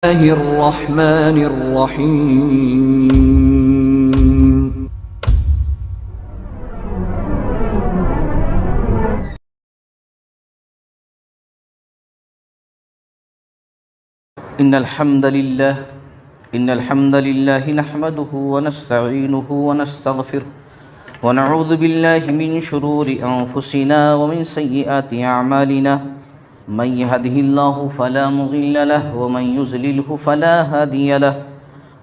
الله الرحمن الرحيم. إن الحمد لله نحمده ونستعينه ونستغفره ونعوذ بالله من شرور أنفسنا ومن سيئات أعمالنا من يهده الله فلا مضل له ومن يضلله فلا هادي له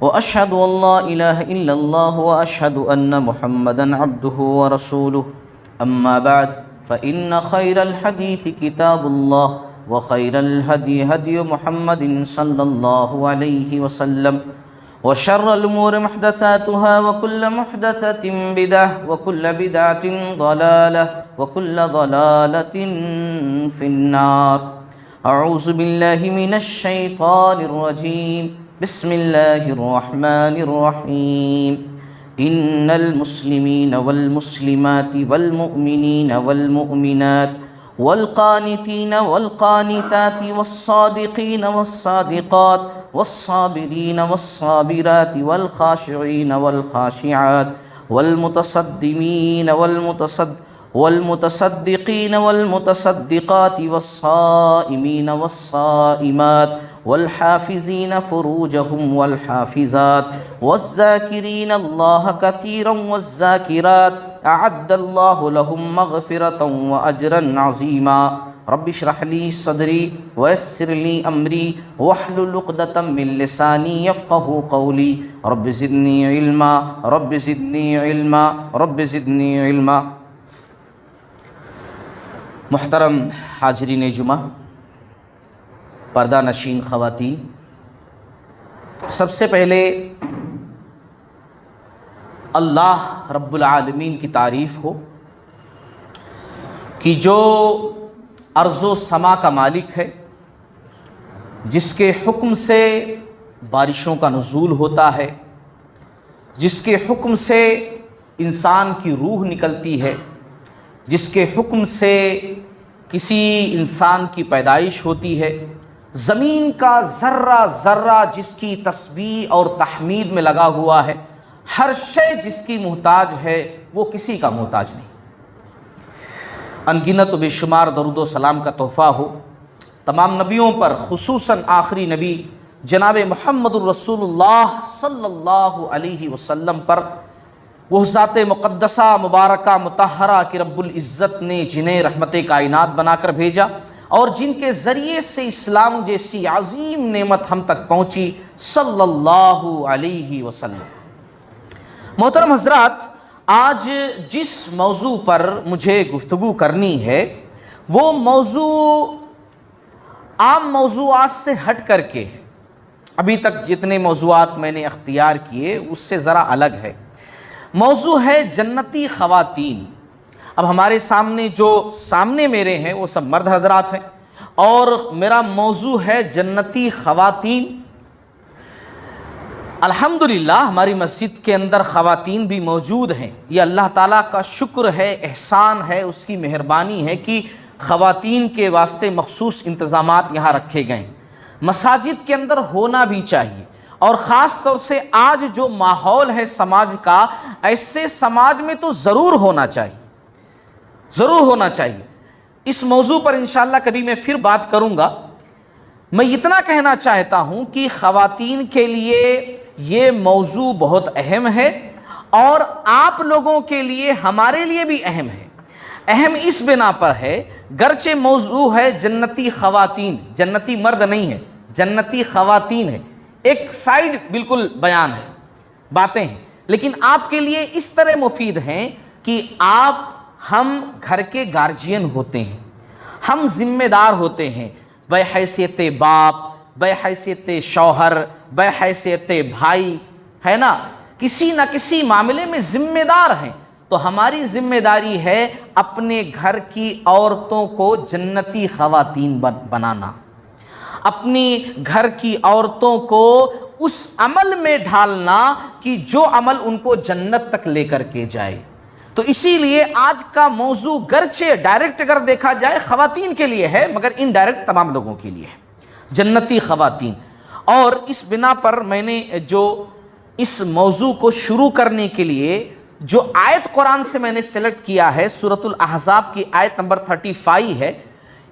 وأشهد أن لا إله إلا الله وأشهد أن محمدا عبده ورسوله أما بعد فإن خير الحديث كتاب الله وخير الهدي هدي محمد صلى الله عليه وسلم وشر الأمور محدثاتها وكل محدثة بدعة وكل بدعة ضلالة وكل ضلالة في النار. أعوذ بالله من الشيطان الرجيم. بسم الله الرحمن الرحيم. إن المسلمين والمسلمات والمؤمنين والمؤمنات والقانتين والقانتات والصادقين والصادقات والصابرين والصابرات والخاشعين والخاشعات والمتصدقين والمتصدقات والصائمين والصائمات والحافظين فروجهم والحافظات والذاكرين الله كثيرا والذاكرات أعد الله لهم مغفرة وأجرا عظيما. رب اشرح لي صدري ويسر لي أمري واحلل عقدة من لساني يفقهوا قولي. رب زدني علما رب زدني علما رب زدني علما. محترم حاضرین جمعہ، پردہ نشین خواتین، سب سے پہلے اللہ رب العالمین کی تعریف ہو کہ جو ارض و سما کا مالک ہے، جس کے حکم سے بارشوں کا نزول ہوتا ہے، جس کے حکم سے انسان کی روح نکلتی ہے، جس کے حکم سے کسی انسان کی پیدائش ہوتی ہے، زمین کا ذرہ ذرہ جس کی تسبیح اور تحمید میں لگا ہوا ہے، ہر شے جس کی محتاج ہے، وہ کسی کا محتاج نہیں. انگنت و بے شمار درود و سلام کا تحفہ ہو تمام نبیوں پر، خصوصاً آخری نبی جناب محمد الرسول اللہ صلی اللہ علیہ وسلم پر، وہ ذات مقدسہ مبارکہ مطہرہ کہ رب العزت نے جنہیں رحمت کائنات بنا کر بھیجا اور جن کے ذریعے سے اسلام جیسی عظیم نعمت ہم تک پہنچی، صلی اللہ علیہ وسلم. محترم حضرات، آج جس موضوع پر مجھے گفتگو کرنی ہے وہ موضوع عام موضوعات سے ہٹ کر کے، ابھی تک جتنے موضوعات میں نے اختیار کیے اس سے ذرا الگ ہے. موضوع ہے جنتی خواتین. اب ہمارے سامنے جو سامنے میرے ہیں وہ سب مرد حضرات ہیں اور میرا موضوع ہے جنتی خواتین. الحمدللہ ہماری مسجد کے اندر خواتین بھی موجود ہیں. یہ اللہ تعالیٰ کا شکر ہے، احسان ہے، اس کی مہربانی ہے کہ خواتین کے واسطے مخصوص انتظامات یہاں رکھے گئے ہیں. مساجد کے اندر ہونا بھی چاہیے، اور خاص طور سے آج جو ماحول ہے سماج کا، ایسے سماج میں تو ضرور ہونا چاہیے، ضرور ہونا چاہیے. اس موضوع پر انشاءاللہ کبھی میں پھر بات کروں گا. میں اتنا کہنا چاہتا ہوں کہ خواتین کے لیے یہ موضوع بہت اہم ہے اور آپ لوگوں کے لیے، ہمارے لیے بھی اہم ہے. اہم اس بنا پر ہے، گرچہ موضوع ہے جنتی خواتین، جنتی مرد نہیں ہے، جنتی خواتین ہے، ایک سائیڈ بالکل بیان ہے، باتیں ہیں، لیکن آپ کے لیے اس طرح مفید ہیں کہ ہم گھر کے گارجین ہوتے ہیں، ہم ذمہ دار ہوتے ہیں، بحیثیت باپ، بحیثیت شوہر، بحیثیت بھائی، ہے نا، کسی نہ کسی معاملے میں ذمہ دار ہیں. تو ہماری ذمہ داری ہے اپنے گھر کی عورتوں کو جنتی خواتین بنانا، اپنی گھر کی عورتوں کو اس عمل میں ڈھالنا کہ جو عمل ان کو جنت تک لے کر کے جائے. تو اسی لیے آج کا موضوع گرچہ ڈائریکٹ اگر دیکھا جائے خواتین کے لیے ہے، مگر انڈائریکٹ تمام لوگوں کے لیے ہے، جنتی خواتین. اور اس بنا پر میں نے جو اس موضوع کو شروع کرنے کے لیے جو آیت قرآن سے میں نے سلیکٹ کیا ہے سورۃ الاحزاب کی آیت نمبر 35 ہے،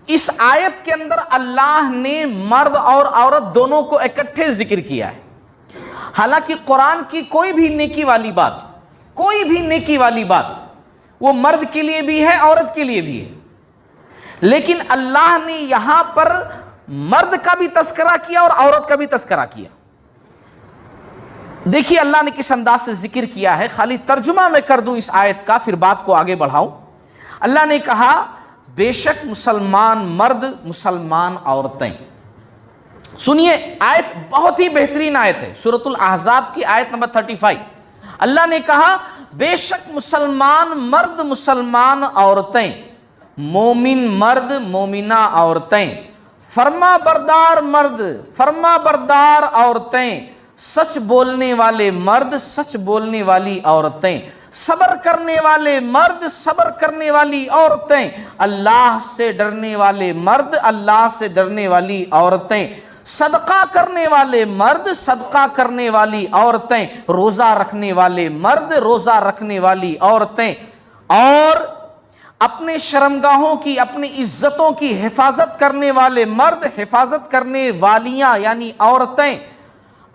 اس آیت کے اندر اللہ نے مرد اور عورت دونوں کو اکٹھے ذکر کیا ہے۔ حالانکہ قرآن کی کوئی بھی نیکی والی بات وہ مرد کے لیے بھی ہے، عورت کے لیے بھی ہے، لیکن اللہ نے یہاں پر مرد کا بھی تذکرہ کیا اور عورت کا بھی تذکرہ کیا۔ دیکھیے اللہ نے کس انداز سے ذکر کیا ہے، خالی ترجمہ میں کر دوں اس آیت کا، پھر بات کو آگے بڑھاؤں۔ اللہ نے کہا بے شک مسلمان مرد مسلمان عورتیں۔ سنیے آیت بہت ہی بہترین آیت ہے، سورۃ الاحزاب کی آیت نمبر 35۔ اللہ نے کہا بے شک مسلمان مرد مسلمان عورتیں، مومن مرد مومنہ عورتیں، فرما بردار مرد فرما بردار عورتیں، سچ بولنے والے مرد سچ بولنے والی عورتیں، صبر کرنے والے مرد صبر کرنے والی عورتیں، اللہ سے ڈرنے والے مرد اللہ سے ڈرنے والی عورتیں، صدقہ کرنے والے مرد صدقہ کرنے والی عورتیں، روزہ رکھنے والے مرد روزہ رکھنے والی عورتیں، اور اپنے شرمگاہوں کی اپنی عزتوں کی حفاظت کرنے والے مرد حفاظت کرنے والیاں یعنی عورتیں،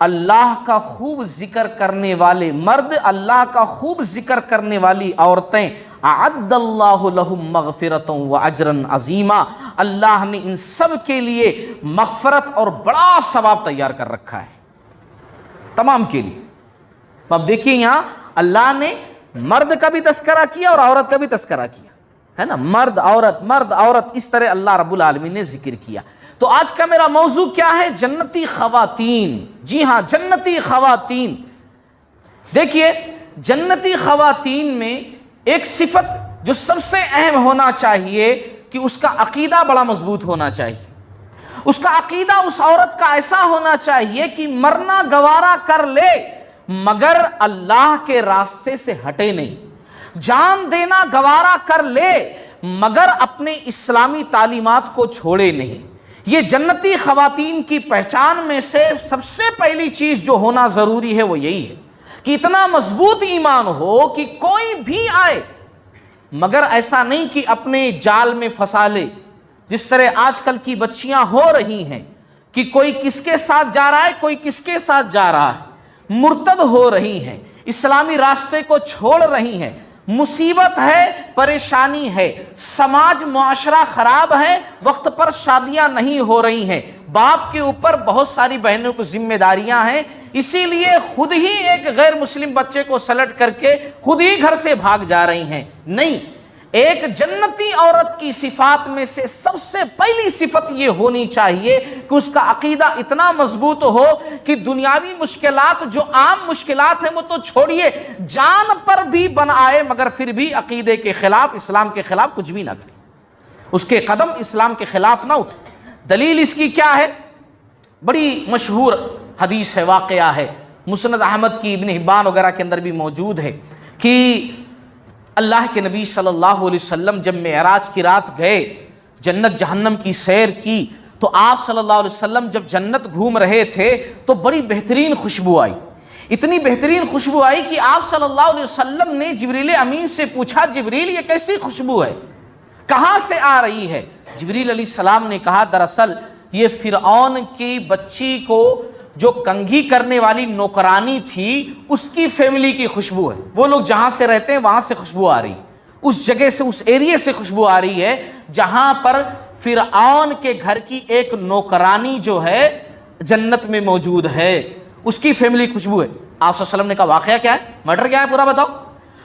اللہ کا خوب ذکر کرنے والے مرد اللہ کا خوب ذکر کرنے والی عورتیں، اعد اللہ لہم مغفرۃ و اجرا عظیما، اللہ نے ان سب کے لیے مغفرت اور بڑا ثواب تیار کر رکھا ہے، تمام کے لیے۔ اب دیکھیے یہاں اللہ نے مرد کا بھی تذکرہ کیا اور عورت کا بھی تذکرہ کیا ہے نا، مرد عورت اس طرح اللہ رب العالمین نے ذکر کیا۔ تو آج کا میرا موضوع کیا ہے؟ جنتی خواتین۔ جی ہاں، جنتی خواتین۔ دیکھیے جنتی خواتین میں ایک صفت جو سب سے اہم ہونا چاہیے کہ اس کا عقیدہ بڑا مضبوط ہونا چاہیے۔ اس کا عقیدہ اس عورت کا ایسا ہونا چاہیے کہ مرنا گوارا کر لے مگر اللہ کے راستے سے ہٹے نہیں، جان دینا گوارا کر لے مگر اپنے اسلامی تعلیمات کو چھوڑے نہیں۔ یہ جنتی خواتین کی پہچان میں سے سب سے پہلی چیز جو ہونا ضروری ہے وہ یہی ہے کہ اتنا مضبوط ایمان ہو کہ کوئی بھی آئے مگر ایسا نہیں کہ اپنے جال میں پھنسا لے، جس طرح آج کل کی بچیاں ہو رہی ہیں کہ کوئی کس کے ساتھ جا رہا ہے کوئی کس کے ساتھ جا رہا ہے، مرتد ہو رہی ہیں، اسلامی راستے کو چھوڑ رہی ہیں۔ مصیبت ہے، پریشانی ہے، سماج معاشرہ خراب ہے، وقت پر شادیاں نہیں ہو رہی ہیں، باپ کے اوپر بہت ساری بہنوں کو ذمہ داریاں ہیں، اسی لیے خود ہی ایک غیر مسلم بچے کو سلٹ کر کے خود ہی گھر سے بھاگ جا رہی ہیں۔ نہیں، ایک جنتی عورت کی صفات میں سے سب سے پہلی صفت یہ ہونی چاہیے کہ اس کا عقیدہ اتنا مضبوط ہو کہ دنیاوی مشکلات جو عام مشکلات ہیں وہ تو چھوڑیے، جان پر بھی بن آئے مگر پھر بھی عقیدے کے خلاف اسلام کے خلاف کچھ بھی نہ کرے، اس کے قدم اسلام کے خلاف نہ اٹھے۔ دلیل اس کی کیا ہے؟ بڑی مشہور حدیث ہے، واقعہ ہے، مسند احمد کی، ابن حبان وغیرہ کے اندر بھی موجود ہے کہ اللہ کے نبی صلی اللہ علیہ وسلم جب معراج کی رات گئے، جنت جہنم کی سیر کی، تو آپ صلی اللہ علیہ وسلم جب جنت گھوم رہے تھے تو بڑی بہترین خوشبو آئی، اتنی بہترین خوشبو آئی کہ آپ صلی اللہ علیہ وسلم نے جبریل امین سے پوچھا، جبریل یہ کیسی خوشبو ہے، کہاں سے آ رہی ہے؟ جبریل علیہ السلام نے کہا دراصل یہ فرعون کی بچی کو جو کنگھی کرنے والی نوکرانی تھی اس کی فیملی کی خوشبو ہے، وہ لوگ جہاں سے رہتے ہیں وہاں سے خوشبو آ رہی، اس جگہ سے اس ایریے سے خوشبو آ رہی ہے جہاں پر فرعون کے گھر کی ایک نوکرانی جو ہے جنت میں موجود ہے، اس کی فیملی خوشبو ہے۔ آپ صلی اللہ علیہ وسلم نے کہا واقعہ کیا ہے، میٹر کیا ہے پورا بتاؤ؟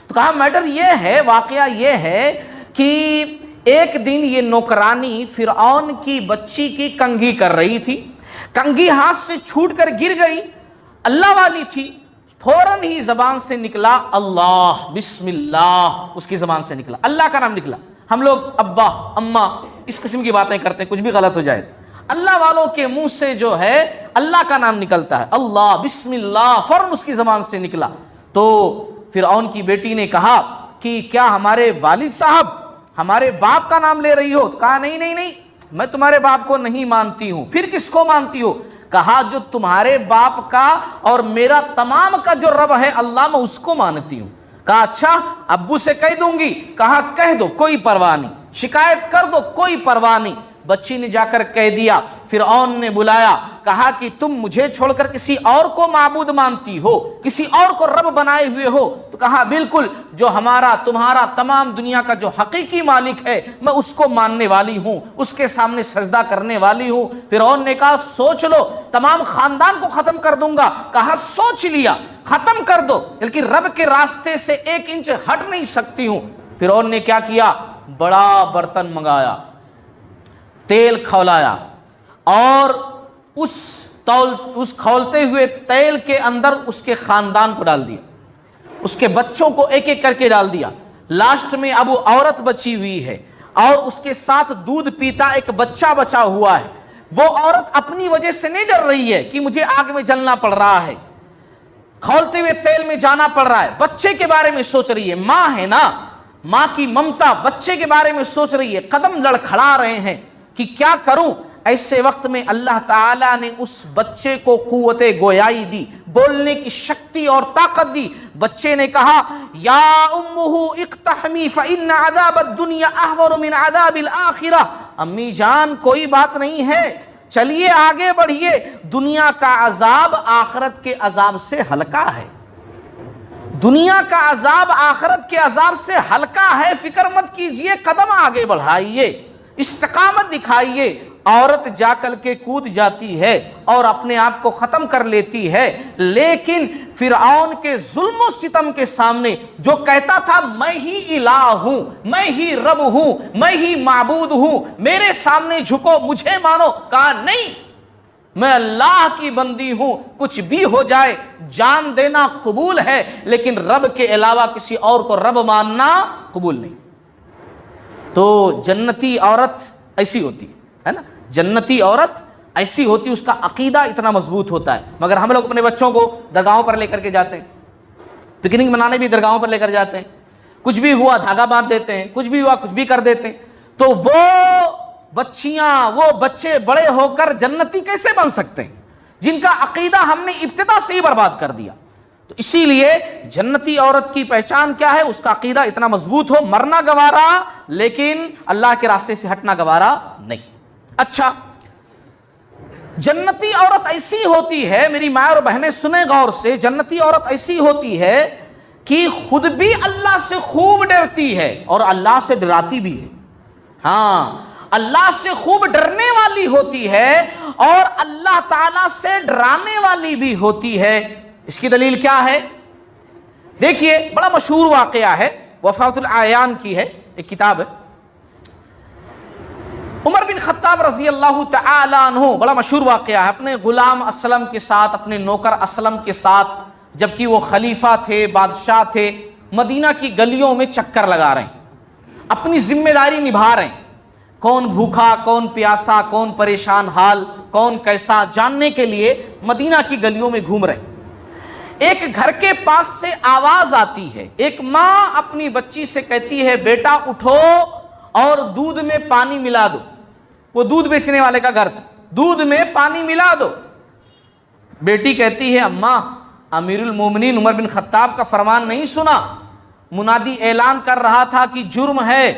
تو کہا میٹر یہ ہے، واقعہ یہ ہے کہ ایک دن یہ نوکرانی فرعون کی بچی کی کنگھی کر رہی تھی، کنگھی ہاتھ سے چھوٹ کر گر گئی، اللہ والی تھی، فوراً ہی زبان سے نکلا اللہ، بسم اللہ، اس کی زبان سے نکلا، اللہ کا نام نکلا۔ ہم لوگ ابا اماں اس قسم کی باتیں کرتے ہیں، کچھ بھی غلط ہو جائے، اللہ والوں کے منہ سے جو ہے اللہ کا نام نکلتا ہے، اللہ بسم اللہ، فوراً اس کی زبان سے نکلا۔ تو فرعون کی بیٹی نے کہا کہ کیا ہمارے والد صاحب ہمارے باپ کا نام لے رہی ہو؟ کہا نہیں نہیں نہیں، میں تمہارے باپ کو نہیں مانتی ہوں۔ پھر کس کو مانتی ہو؟ کہا جو تمہارے باپ کا اور میرا تمام کا جو رب ہے اللہ، میں اس کو مانتی ہوں۔ کہا اچھا ابو سے کہہ دوں گی؟ کہا کہہ دو، کوئی پرواہ نہیں، شکایت کر دو، کوئی پرواہ نہیں۔ بچی نے جا کر کہہ دیا۔ فرعون نے بلایا، کہا کہ تم مجھے چھوڑ کر کسی اور کو معبود مانتی ہو، کسی اور کو رب بنائے ہوئے ہو؟ تو کہا بالکل، جو ہمارا تمہارا تمام دنیا کا جو حقیقی مالک ہے میں اس کو ماننے والی ہوں، اس کے سامنے سجدہ کرنے والی ہوں۔ فرعون نے کہا سوچ لو، تمام خاندان کو ختم کر دوں گا۔ کہا سوچ لیا، ختم کر دو، لیکن رب کے راستے سے 1 انچ ہٹ نہیں سکتی ہوں۔ فرعون نے کیا کیا؟ بڑا برتن منگایا، تیل کھولایا، اور اس کھولتے ہوئے تیل کے اندر اس کے خاندان کو ڈال دیا، اس کے بچوں کو ایک ایک کر کے ڈال دیا۔ لاسٹ میں اب وہ عورت بچی ہوئی ہے اور اس کے ساتھ دودھ پیتا ایک بچہ بچا ہوا ہے۔ وہ عورت اپنی وجہ سے نہیں ڈر رہی ہے کہ مجھے آگ میں جلنا پڑ رہا ہے، کھولتے ہوئے تیل میں جانا پڑ رہا ہے، بچے کے بارے میں سوچ رہی ہے۔ ماں ہے نا، ماں کی ممتا بچے کے بارے میں سوچ رہی ہے، قدم لڑکھڑا رہے ہیں کہ کیا کروں۔ ایسے وقت میں اللہ تعالیٰ نے اس بچے کو قوت گویائی دی، بولنے کی شکتی اور طاقت دی۔ بچے نے کہا یا امہ اقتحمی فإن عذاب الدنیا احور من عذاب الآخرہ، امی جان کوئی بات نہیں ہے، چلیے آگے بڑھیے، دنیا کا عذاب آخرت کے عذاب سے ہلکا ہے، دنیا کا عذاب آخرت کے عذاب سے ہلکا ہے، فکر مت کیجئے، قدم آگے بڑھائیے، استقامت دکھائیے۔ عورت جا کر کے کود جاتی ہے اور اپنے آپ کو ختم کر لیتی ہے، لیکن فرعون کے ظلم و ستم کے سامنے جو کہتا تھا میں ہی الہ ہوں، میں ہی رب ہوں، میں ہی معبود ہوں، میرے سامنے جھکو، مجھے مانو، کہا نہیں، میں اللہ کی بندی ہوں، کچھ بھی ہو جائے جان دینا قبول ہے، لیکن رب کے علاوہ کسی اور کو رب ماننا قبول نہیں۔ تو جنتی عورت ایسی ہوتی ہے نا، جنتی عورت ایسی ہوتی، اس کا عقیدہ اتنا مضبوط ہوتا ہے۔ مگر ہم لوگ اپنے بچوں کو درگاہوں پر لے کر کے جاتے ہیں، پکنک منانے بھی درگاہوں پر لے کر جاتے ہیں، کچھ بھی ہوا دھاگا باندھ دیتے ہیں، کچھ بھی ہوا کچھ بھی کر دیتے ہیں، تو وہ بچیاں وہ بچے بڑے ہو کر جنتی کیسے بن سکتے ہیں جن کا عقیدہ ہم نے ابتدا سے ہی برباد کر دیا؟ تو اسی لیے جنتی عورت کی پہچان کیا ہے؟ اس کا عقیدہ اتنا مضبوط ہو، مرنا گوارا لیکن اللہ کے راستے سے ہٹنا گوارا نہیں۔ اچھا، جنتی عورت ایسی ہوتی ہے، میری ماں اور بہنیں سنیں غور سے، جنتی عورت ایسی ہوتی ہے کہ خود بھی اللہ سے خوب ڈرتی ہے اور اللہ سے ڈراتی بھی ہے۔ ہاں، اللہ سے خوب ڈرنے والی ہوتی ہے اور اللہ تعالیٰ سے ڈرانے والی بھی ہوتی ہے۔ اس کی دلیل کیا ہے؟ دیکھیے، بڑا مشہور واقعہ ہے، وفات الاعیان کی ہے، ایک کتاب ہے۔ عمر بن خطاب رضی اللہ تعالی عنہ، بڑا مشہور واقعہ ہے، اپنے غلام اسلم کے ساتھ، اپنے نوکر اسلم کے ساتھ، جبکہ وہ خلیفہ تھے، بادشاہ تھے، مدینہ کی گلیوں میں چکر لگا رہے ہیں، اپنی ذمہ داری نبھا رہے ہیں، کون بھوکا، کون پیاسا، کون پریشان حال، کون کیسا، جاننے کے لیے مدینہ کی گلیوں میں گھوم رہے ہیں۔ ایک گھر کے پاس سے آواز آتی ہے، ایک ماں اپنی بچی سے کہتی ہے بیٹا اٹھو اور دودھ میں پانی ملا دو۔ وہ دودھ بیچنے والے کا گھر تھا، دودھ میں پانی ملا دو۔ بیٹی کہتی ہے اماں، امیر المومنین عمر بن خطاب کا فرمان نہیں سنا؟ منادی اعلان کر رہا تھا کہ جرم ہے،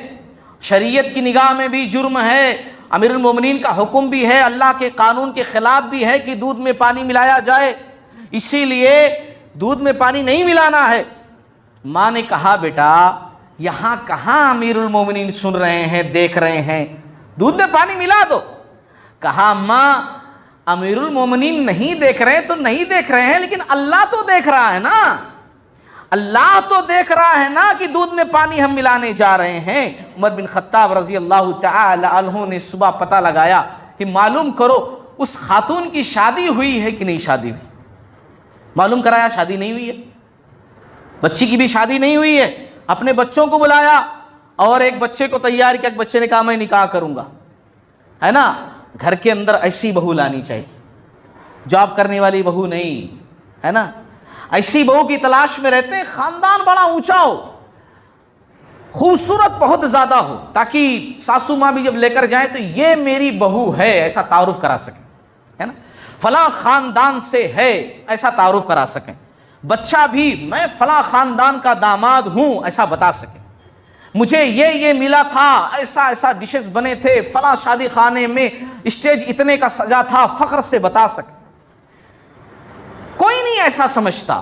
شریعت کی نگاہ میں بھی جرم ہے، امیر المومنین کا حکم بھی ہے، اللہ کے قانون کے خلاف بھی ہے کہ دودھ میں پانی ملایا جائے، اسی لیے دودھ میں پانی نہیں ملانا ہے۔ ماں نے کہا بیٹا یہاں کہاں امیر المومنین سن رہے ہیں، دیکھ رہے ہیں، دودھ میں پانی ملا دو۔ کہا ماں امیر المومنین نہیں دیکھ رہے تو نہیں دیکھ رہے ہیں، لیکن اللہ تو دیکھ رہا ہے نا، اللہ تو دیکھ رہا ہے نا کہ دودھ میں پانی ہم ملانے جا رہے ہیں۔ عمر بن خطاب رضی اللہ تعالی عنہ نے صبح پتہ لگایا کہ معلوم کرو اس خاتون کی شادی ہوئی ہے کہ نہیں شادی ہوئی۔ معلوم کرایا شادی نہیں ہوئی ہے، بچی کی بھی شادی نہیں ہوئی ہے۔ اپنے بچوں کو بلایا اور ایک بچے کو تیار کیا، ایک بچے نے کہا میں نکاح کروں گا، ہے نا۔ گھر کے اندر ایسی بہو لانی چاہیے، جاب کرنے والی بہو نہیں، ہے نا۔ ایسی بہو کی تلاش میں رہتے ہیں، خاندان بڑا اونچا ہو، خوبصورت بہت زیادہ ہو، تاکہ ساسو ماں بھی جب لے کر جائیں تو یہ میری بہو ہے ایسا تعارف کرا سکے، ہے نا۔ فلاں خاندان سے ہے ایسا تعارف کرا سکیں، بچہ بھی میں فلاں خاندان کا داماد ہوں ایسا بتا سکیں، مجھے یہ ملا تھا، ایسا ایسا ڈشز بنے تھے فلاں شادی خانے میں، اسٹیج اتنے کا سجا تھا، فخر سے بتا سکیں۔ کوئی نہیں ایسا سمجھتا،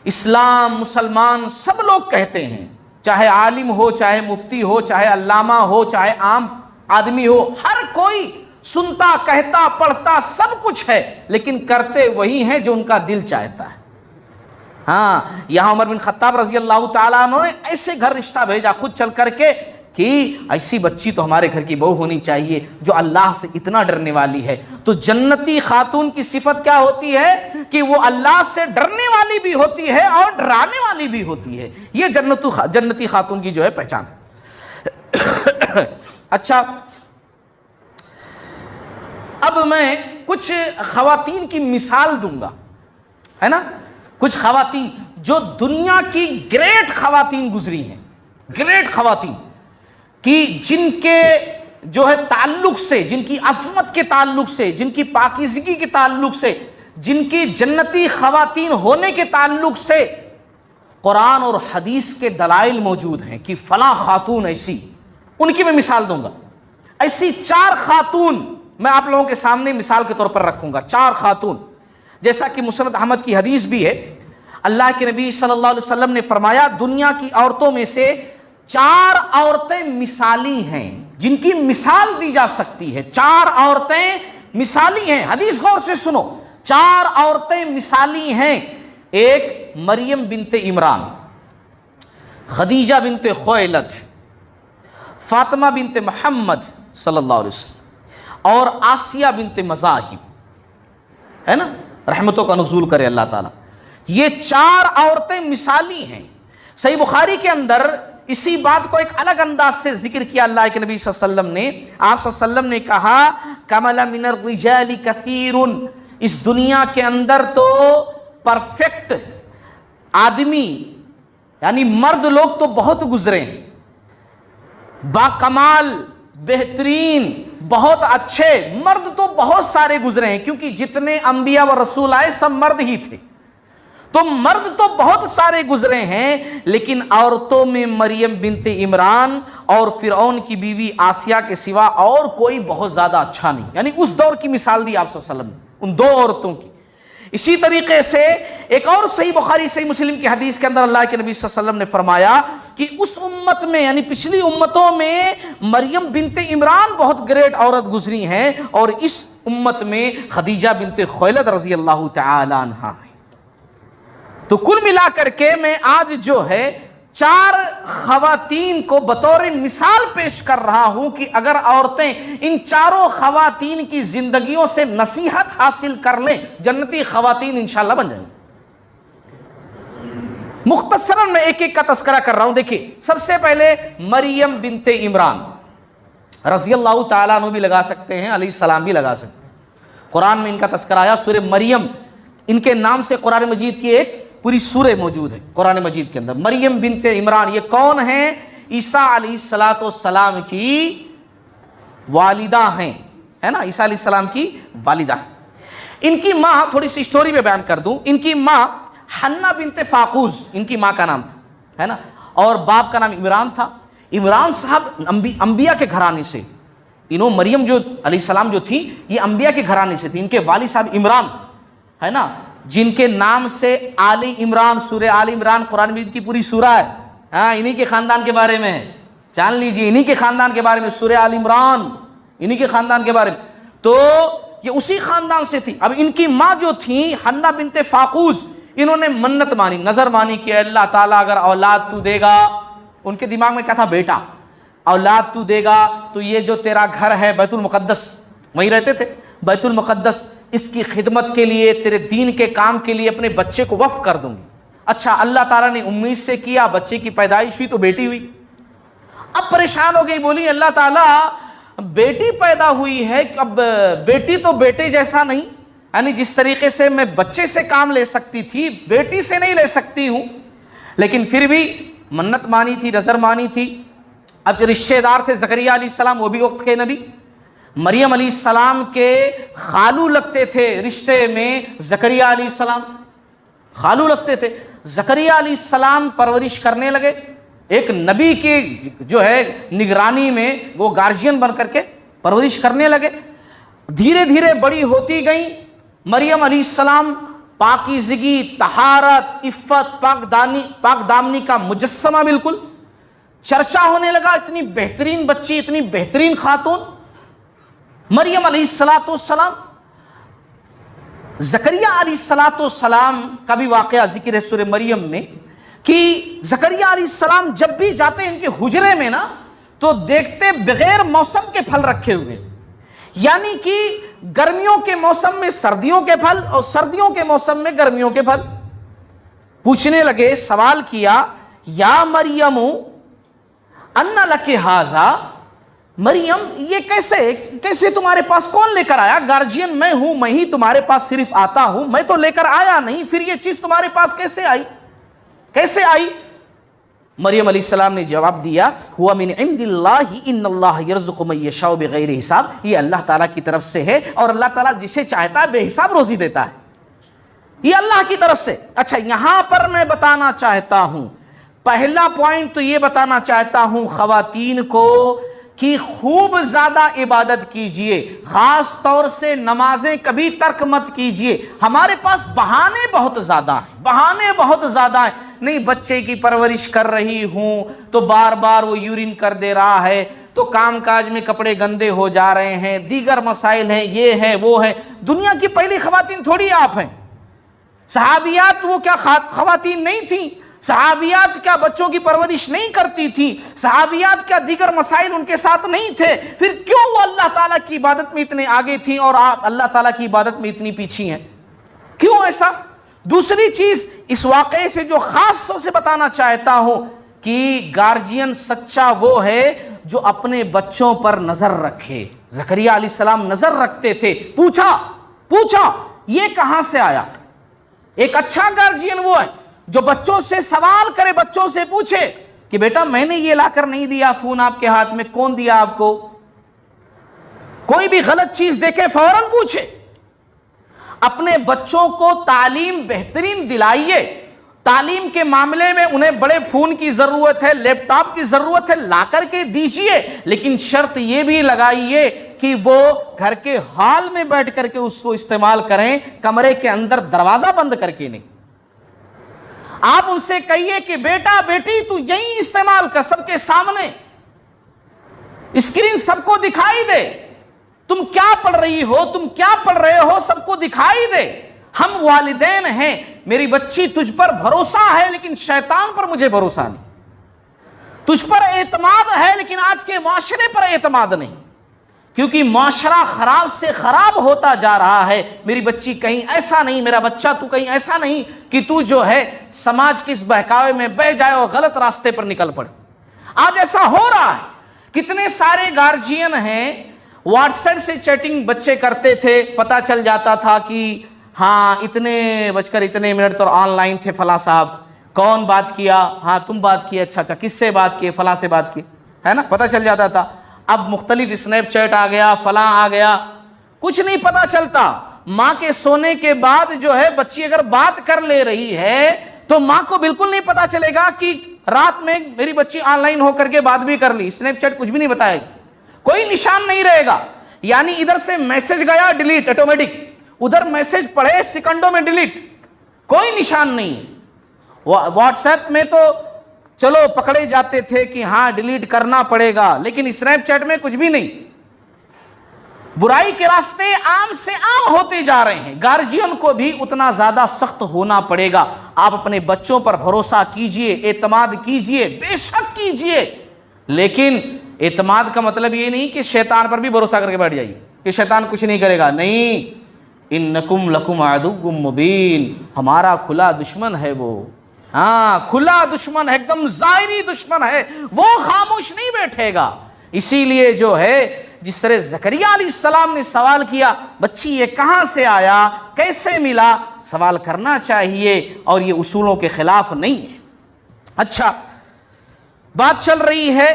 اسلام مسلمان سب لوگ کہتے ہیں، چاہے عالم ہو، چاہے مفتی ہو، چاہے علامہ ہو، چاہے عام آدمی ہو، ہر کوئی سنتا کہتا پڑھتا سب کچھ ہے، لیکن کرتے وہی ہیں جو ان کا دل چاہتا ہے۔ ہاں، یہاں عمر بن خطاب رضی اللہ تعالیٰ عنہ نے ایسے گھر رشتہ بھیجا خود چل کر کے کہ ایسی بچی تو ہمارے گھر کی بہو ہونی چاہیے جو اللہ سے اتنا ڈرنے والی ہے۔ تو جنتی خاتون کی صفت کیا ہوتی ہے کہ وہ اللہ سے ڈرنے والی بھی ہوتی ہے اور ڈرانے والی بھی ہوتی ہے، یہ جنتی خاتون کی جو ہے پہچان ہے۔ اچھا، اب میں کچھ خواتین کی مثال دوں گا، ہے نا، کچھ خواتین جو دنیا کی گریٹ خواتین گزری ہیں، گریٹ خواتین کی جن کے جو ہے تعلق سے، جن کی عظمت کے تعلق سے، جن کی پاکیزگی کے تعلق سے، جن کی جنتی خواتین ہونے کے تعلق سے قرآن اور حدیث کے دلائل موجود ہیں کہ فلاں خاتون ایسی، ان کی میں مثال دوں گا۔ ایسی 4 خاتون میں آپ لوگوں کے سامنے مثال کے طور پر رکھوں گا، 4 خاتون، جیسا کہ مسند احمد کی حدیث بھی ہے، اللہ کے نبی صلی اللہ علیہ وسلم نے فرمایا دنیا کی عورتوں میں سے 4 عورتیں مثالی ہیں جن کی مثال دی جا سکتی ہے۔ 4 عورتیں مثالی ہیں، حدیث غور سے سنو، 4 عورتیں مثالی ہیں۔ ایک مریم بنت عمران، خدیجہ بنت خویلد، فاطمہ بنت محمد صلی اللہ علیہ وسلم اور آسیہ بنت مزاحم، ہے نا، رحمتوں کا نزول کرے اللہ تعالیٰ۔ یہ 4 عورتیں مثالی ہیں۔ صحیح بخاری کے اندر اسی بات کو ایک الگ انداز سے ذکر کیا اللہ کے نبی صلی اللہ علیہ وسلم نے۔ آپ صلی اللہ علیہ وسلم نے کہا کمل من الرجال کثیر، اس دنیا کے اندر تو پرفیکٹ آدمی یعنی مرد لوگ تو بہت گزرے ہیں، باکمال، بہترین، بہت اچھے مرد تو بہت سارے گزرے ہیں، کیونکہ جتنے انبیاء و رسول آئے سب مرد ہی تھے، تو مرد تو بہت سارے گزرے ہیں، لیکن عورتوں میں مریم بنت عمران اور فرعون کی بیوی آسیہ کے سوا اور کوئی بہت زیادہ اچھا نہیں، یعنی اس دور کی مثال دی آپ صلی اللہ علیہ وسلم نے ان 2 عورتوں کی۔ اسی طریقے سے ایک اور صحیح بخاری صحیح مسلم کی حدیث کے اندر اللہ کے نبی صلی اللہ علیہ وسلم نے فرمایا کہ اس امت میں یعنی پچھلی امتوں میں مریم بنت عمران بہت گریٹ عورت گزری ہیں، اور اس امت میں خدیجہ بنت خویلد رضی اللہ تعالی عنہا ہے۔ تو کل ملا کر کے میں آج جو ہے 4 خواتین کو بطور مثال پیش کر رہا ہوں کہ اگر عورتیں ان 4 خواتین کی زندگیوں سے نصیحت حاصل کر لیں، جنتی خواتین انشاءاللہ بن جائیں گی۔ مختصراً میں ایک ایک کا تذکرہ کر رہا ہوں۔ دیکھیے، سب سے پہلے مریم بنت عمران رضی اللہ تعالیٰ عنہ بھی لگا سکتے ہیں، علیہ السلام بھی لگا سکتے ہیں۔ قرآن میں ان کا تذکرہ آیا، سورہ مریم، ان کے نام سے قرآن مجید کی ایک پوری سورہ موجود ہے قرآن مجید کے اندر۔ مریم بنت عمران یہ کون ہیں؟ عیسیٰ علیہ السلام کی والدہ ہیں، ہے نا، عیسیٰ علیہ السلام کی والدہ ہیں۔ ان کی ماں، تھوڑی سی سٹوری میں بیان کر دوں، ان کی ماں حنہ بنت فاقوس ان کی ماں کا نام تھا، ہے نا، اور باپ کا نام عمران تھا۔ عمران صاحب انبیاء کے گھرانے سے، مریم جو علیہ السلام جو تھی یہ انبیاء کے گھرانے سے تھی۔ ان کے والد صاحب عمران، ہے نا، جن کے نام سے آل عمران، سورہ آل عمران قرآن مجید کی پوری سورہ ہے، ہاں، انہی کے خاندان کے بارے میں جان لیجئے، انہی کے خاندان کے بارے میں سورہ آل عمران، انہی کے خاندان کے بارے میں، تو یہ اسی خاندان سے تھی۔ اب ان کی ماں جو تھی حنہ بنت فاقوس، انہوں نے منت مانی، نظر مانی کہ اللہ تعالیٰ اگر اولاد تو دے گا، ان کے دماغ میں کیا تھا، بیٹا، اولاد تو دے گا تو یہ جو تیرا گھر ہے بیت المقدس، وہیں رہتے تھے، بیت المقدس، اس کی خدمت کے لیے، تیرے دین کے کام کے لیے اپنے بچے کو وقف کر دوں گی۔ اچھا، اللہ تعالیٰ نے امید سے کیا، بچے کی پیدائش ہوئی تو بیٹی ہوئی۔ اب پریشان ہو گئی، بولی اللہ تعالیٰ بیٹی پیدا ہوئی ہے، اب بیٹی تو بیٹے جیسا نہیں، یعنی جس طریقے سے میں بچے سے کام لے سکتی تھی بیٹی سے نہیں لے سکتی ہوں، لیکن پھر بھی منت مانی تھی، نظر مانی تھی۔ اب جو رشتے دار تھے زکریا علیہ السلام، وہ بھی وقت کے نبی، مریم علیہ السلام کے خالو لگتے تھے رشتے میں زکریا علیہ السلام، خالو لگتے تھے۔ زکریا علیہ السلام پرورش کرنے لگے، ایک نبی کی جو ہے نگرانی میں وہ گارجین بن کر کے پرورش کرنے لگے۔ دھیرے دھیرے بڑی ہوتی گئیں۔ مریم علیہ السلام پاکیزگی، طہارت، عفت، پاک دامنی کا مجسمہ، بالکل چرچا ہونے لگا۔ اتنی بہترین بچی، اتنی بہترین خاتون مریم علیہ السلام۔ زکریا علیہ السلام کا بھی واقعہ ذکر ہے سورہ مریم میں کہ زکریا علیہ السلام جب بھی جاتے ان کے حجرے میں نا تو دیکھتے بغیر موسم کے پھل رکھے ہوئے، یعنی کہ گرمیوں کے موسم میں سردیوں کے پھل اور سردیوں کے موسم میں گرمیوں کے پھل۔ پوچھنے لگے، سوال کیا، یا مریم ان لک ھذا، مریم یہ کیسے تمہارے پاس کون لے کر آیا؟ گارجین میں ہوں، میں ہی تمہارے پاس صرف آتا ہوں، میں تو لے کر آیا نہیں، پھر یہ چیز تمہارے پاس کیسے آئی؟ مریم علیہ السلام نے جواب دیا، ہوا من عند اللہ ان اللہ یرزق من یشاء بغیر حساب، یہ اللہ تعالیٰ کی طرف سے ہے اور اللہ تعالیٰ جسے چاہتا ہے بے حساب روزی دیتا ہے، یہ اللہ کی طرف سے۔ اچھا، یہاں پر میں بتانا چاہتا ہوں، پہلا پوائنٹ تو یہ بتانا چاہتا ہوں خواتین کو کہ خوب زیادہ عبادت کیجئے، خاص طور سے نمازیں کبھی ترک مت کیجئے۔ ہمارے پاس بہانے بہت زیادہ ہیں، نہیں بچے کی پرورش کر رہی ہوں تو بار بار وہ یورین کر دے رہا ہے، تو کام کاج میں کپڑے گندے ہو جا رہے ہیں، دیگر مسائل ہیں، یہ ہے وہ ہے۔ دنیا کی پہلی خواتین تھوڑی آپ ہیں، صحابیات وہ کیا خواتین نہیں تھیں؟ صحابیات کیا بچوں کی پرورش نہیں کرتی تھی؟ صحابیات کیا دیگر مسائل ان کے ساتھ نہیں تھے؟ پھر کیوں وہ اللہ تعالیٰ کی عبادت میں اتنے آگے تھیں اور آپ اللہ تعالیٰ کی عبادت میں اتنی پیچھے ہیں؟ کیوں ایسا؟ دوسری چیز اس واقعے سے جو خاص طور سے بتانا چاہتا ہوں کہ گارجین سچا وہ ہے جو اپنے بچوں پر نظر رکھے۔ زکریا علیہ السلام نظر رکھتے تھے، پوچھا یہ کہاں سے آیا؟ ایک اچھا گارجین وہ ہے جو بچوں سے سوال کرے، بچوں سے پوچھے کہ بیٹا میں نے یہ لا کر نہیں دیا فون آپ کے ہاتھ میں، کون دیا آپ کو؟ کوئی بھی غلط چیز دیکھے فوراً پوچھے۔ اپنے بچوں کو تعلیم بہترین دلائیے، تعلیم کے معاملے میں انہیں بڑے فون کی ضرورت ہے، لیپ ٹاپ کی ضرورت ہے، لا کر کے دیجئے، لیکن شرط یہ بھی لگائیے کہ وہ گھر کے ہال میں بیٹھ کر کے اس کو استعمال کریں، کمرے کے اندر دروازہ بند کر کے نہیں۔ آپ ان سے کہیے کہ بیٹا بیٹی تو یہی استعمال کر، سب کے سامنے اسکرین سب کو دکھائی دے، تم کیا پڑھ رہی ہو، تم کیا پڑھ رہے ہو، سب کو دکھائی دے۔ ہم والدین ہیں، میری بچی تجھ پر بھروسہ ہے لیکن شیطان پر مجھے بھروسہ نہیں، تجھ پر اعتماد ہے لیکن آج کے معاشرے پر اعتماد نہیں، کیونکہ معاشرہ خراب سے خراب ہوتا جا رہا ہے۔ میری بچی کہیں ایسا نہیں، میرا بچہ تو کہیں ایسا نہیں کہ تو جو ہے سماج کے اس بہکاوے میں بہ جائے اور غلط راستے پر نکل پڑے۔ آج ایسا ہو رہا ہے، کتنے سارے گارجین ہیں واٹس ایپ سے چیٹنگ بچے کرتے تھے، پتہ چل جاتا تھا کہ ہاں اتنے بج کر اتنے منٹ تو آن لائن تھے فلاں صاحب، کون بات کیا؟ ہاں تم بات کیے، اچھا کس سے بات کیے؟ فلاں سے بات کی، ہے نا، پتہ چل جاتا تھا۔ اب مختلف اسنیپ چیٹ آ گیا، فلاں آ گیا، کچھ نہیں پتہ چلتا۔ ماں کے سونے کے بعد جو ہے بچی اگر بات کر لے رہی ہے تو ماں کو بالکل نہیں پتہ چلے گا کہ رات میں میری بچی آن لائن ہو کر کے بات بھی کر لی، اسنیپ چیٹ کچھ بھی نہیں بتائے گا، کوئی نشان نہیں رہے گا۔ یعنی ادھر سے میسج گیا ڈیلیٹ آٹومیٹک، ادھر میسج پڑھے سیکنڈوں میں ڈیلیٹ، کوئی نشان نہیں۔ واٹس ایپ میں تو چلو پکڑے جاتے تھے کہ ہاں ڈیلیٹ کرنا پڑے گا، لیکن اسنیپ چیٹ میں کچھ بھی نہیں۔ برائی کے راستے عام سے عام ہوتے جا رہے ہیں، گارجین کو بھی اتنا زیادہ سخت ہونا پڑے گا۔ آپ اپنے بچوں پر بھروسہ کیجئے، اعتماد کیجئے، بے شک کیجئے، لیکن اعتماد کا مطلب یہ نہیں کہ شیطان پر بھی بھروسہ کر کے بیٹھ جائیے کہ شیطان کچھ نہیں کرے گا، نہیں۔ انکم لکم عدو مبین، ہمارا کھلا دشمن ہے وہ، ہاں کھلا دشمن ہے، ایک دم ظاہری دشمن ہے، وہ خاموش نہیں بیٹھے گا۔ اسی لیے جو ہے جس طرح زکریا علیہ السلام نے سوال کیا بچی یہ کہاں سے آیا، کیسے ملا، سوال کرنا چاہیے اور یہ اصولوں کے خلاف نہیں ہے۔ اچھا، بات چل رہی ہے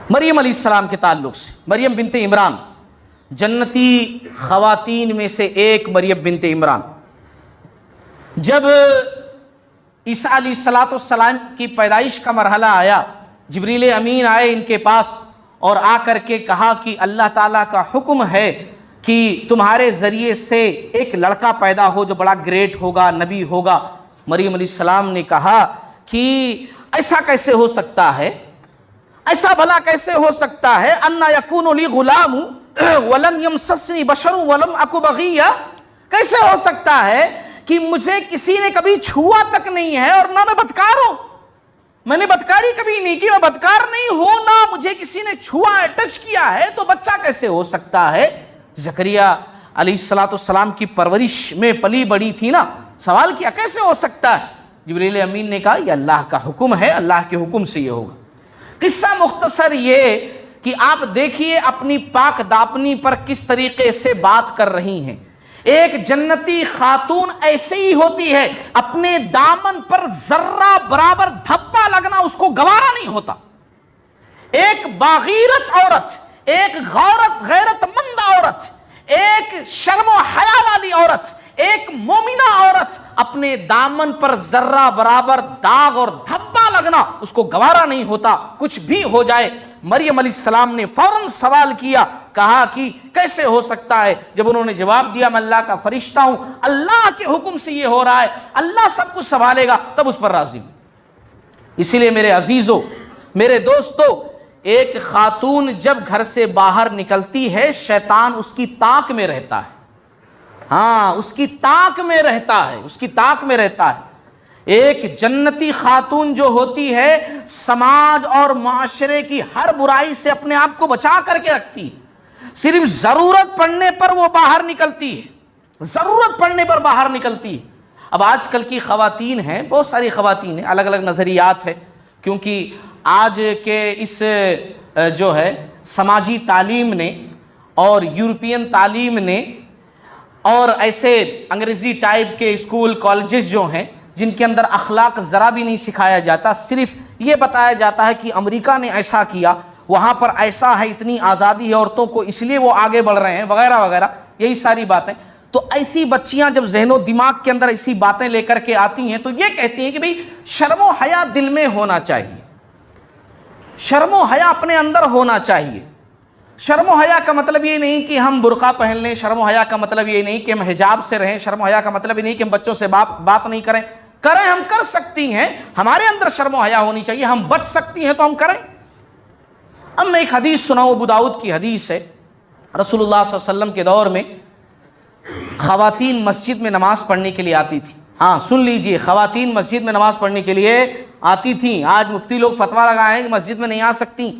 مریم علیہ السلام کے تعلق سے، مریم بنت عمران جنتی خواتین میں سے ایک مریم بنت عمران، جب عیسیٰ علیہ السلام کی پیدائش کا مرحلہ آیا، جبریل امین آئے ان کے پاس اور آ کر کے کہا کہ اللہ تعالیٰ کا حکم ہے کہ تمہارے ذریعے سے ایک لڑکا پیدا ہو جو بڑا گریٹ ہوگا، نبی ہوگا۔ مریم علیہ السلام نے کہا کہ ایسا کیسے ہو سکتا ہے، ایسا بھلا کیسے ہو سکتا ہے، انا یکون لی غلام ولم یمسسنی بشر ولم اک بغیا، کیسے ہو سکتا ہے کہ مجھے کسی نے کبھی چھوا تک نہیں ہے اور نہ میں بدکار ہوں، میں نے بدکاری کبھی نہیں کی، میں بدکار نہیں ہوں، نہ مجھے کسی نے چھوا ہے، ٹچ کیا ہے، تو بچہ کیسے ہو سکتا ہے۔ زکریا علیہ السلام کی پرورش میں پلی بڑی تھی نا، سوال کیا کیسے ہو سکتا ہے، جبریل امین نے کہا یہ اللہ کا حکم ہے، اللہ کے حکم سے یہ ہوگا۔ قصہ مختصر یہ کہ آپ دیکھیے اپنی پاک دامنی پر کس طریقے سے بات کر رہی ہیں۔ ایک جنتی خاتون ایسے ہی ہوتی ہے، اپنے دامن پر ذرہ برابر دھبا لگنا اس کو گوارا نہیں ہوتا۔ ایک باغیرت عورت، ایک غیرت مند عورت، ایک شرم و حیا والی عورت، ایک مومنہ عورت اپنے دامن پر ذرہ برابر داغ اور دھبا لگنا اس کو گوارا نہیں ہوتا، کچھ بھی ہو جائے۔ مریم علیہ السلام نے فوراً سوال کیا، کہا کہ کیسے ہو سکتا ہے، جب انہوں نے جواب دیا میں اللہ کا فرشتہ ہوں، اللہ کے حکم سے یہ ہو رہا ہے، اللہ سب کچھ سنبھالے گا، تب اس پر راضی ہوں۔ اسی لیے میرے عزیزوں، میرے دوستو، ایک خاتون جب گھر سے باہر نکلتی ہے شیطان اس کی طاق میں رہتا ہے، ہاں اس کی طاق میں رہتا ہے، اس کی طاق میں رہتا ہے۔ ایک جنتی خاتون جو ہوتی ہے سماج اور معاشرے کی ہر برائی سے اپنے آپ کو بچا کر کے رکھتی ہے، صرف ضرورت پڑنے پر وہ باہر نکلتی ہے، ضرورت پڑنے پر باہر نکلتی ہے۔ اب آج کل کی خواتین ہیں، بہت ساری خواتین ہیں، الگ الگ نظریات ہے، کیونکہ آج کے اس جو ہے سماجی تعلیم نے اور یورپین تعلیم نے اور ایسے انگریزی ٹائپ کے اسکول کالجز جو ہیں جن کے اندر اخلاق ذرا بھی نہیں سکھایا جاتا، صرف یہ بتایا جاتا ہے کہ امریکہ نے ایسا کیا، وہاں پر ایسا ہے، اتنی آزادی ہے عورتوں کو اس لیے وہ آگے بڑھ رہے ہیں وغیرہ وغیرہ، یہی ساری باتیں۔ تو ایسی بچیاں جب ذہن و دماغ کے اندر ایسی باتیں لے کر کے آتی ہیں تو یہ کہتی ہیں کہ بھئی شرم و حیا دل میں ہونا چاہیے، شرم و حیا اپنے اندر ہونا چاہیے۔ شرم و حیا کا مطلب یہ نہیں کہ ہم برقع پہن لیں، شرم و حیا کا مطلب یہ نہیں کہ ہم حجاب سے رہیں، شرم و حیا کا مطلب یہ نہیں کہ ہم بچوں سے بات نہیں کریں، ہم کر سکتی ہیں، ہمارے اندر شرم و حیا ہونی چاہیے، ہم بچ سکتی ہیں تو ہم کریں۔ اب میں ایک حدیث سناؤں، ابو داؤد کی حدیث ہے، رسول اللہ صلی اللہ علیہ وسلم کے دور میں خواتین مسجد میں نماز پڑھنے کے لیے آتی تھی، ہاں سن لیجئے، خواتین مسجد میں نماز پڑھنے کے لیے آتی تھیں۔ آج مفتی لوگ فتویٰ لگائے ہیں کہ مسجد میں نہیں آ سکتی،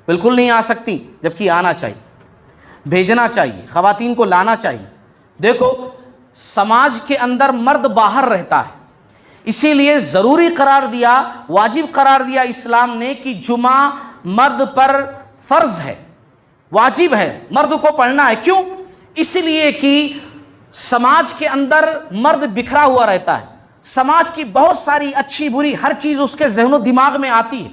بالکل نہیں آ سکتی، جبکہ آنا چاہیے، بھیجنا چاہیے، خواتین کو لانا چاہیے۔ دیکھو سماج کے اندر مرد باہر رہتا ہے، اسی لیے ضروری قرار دیا، واجب قرار دیا اسلام نے کہ جمعہ مرد پر فرض ہے، واجب ہے، مرد کو پڑھنا ہے۔ کیوں؟ اس لیے کہ سماج کے اندر مرد بکھرا ہوا رہتا ہے، سماج کی بہت ساری اچھی بری ہر چیز اس کے ذہن و دماغ میں آتی ہے،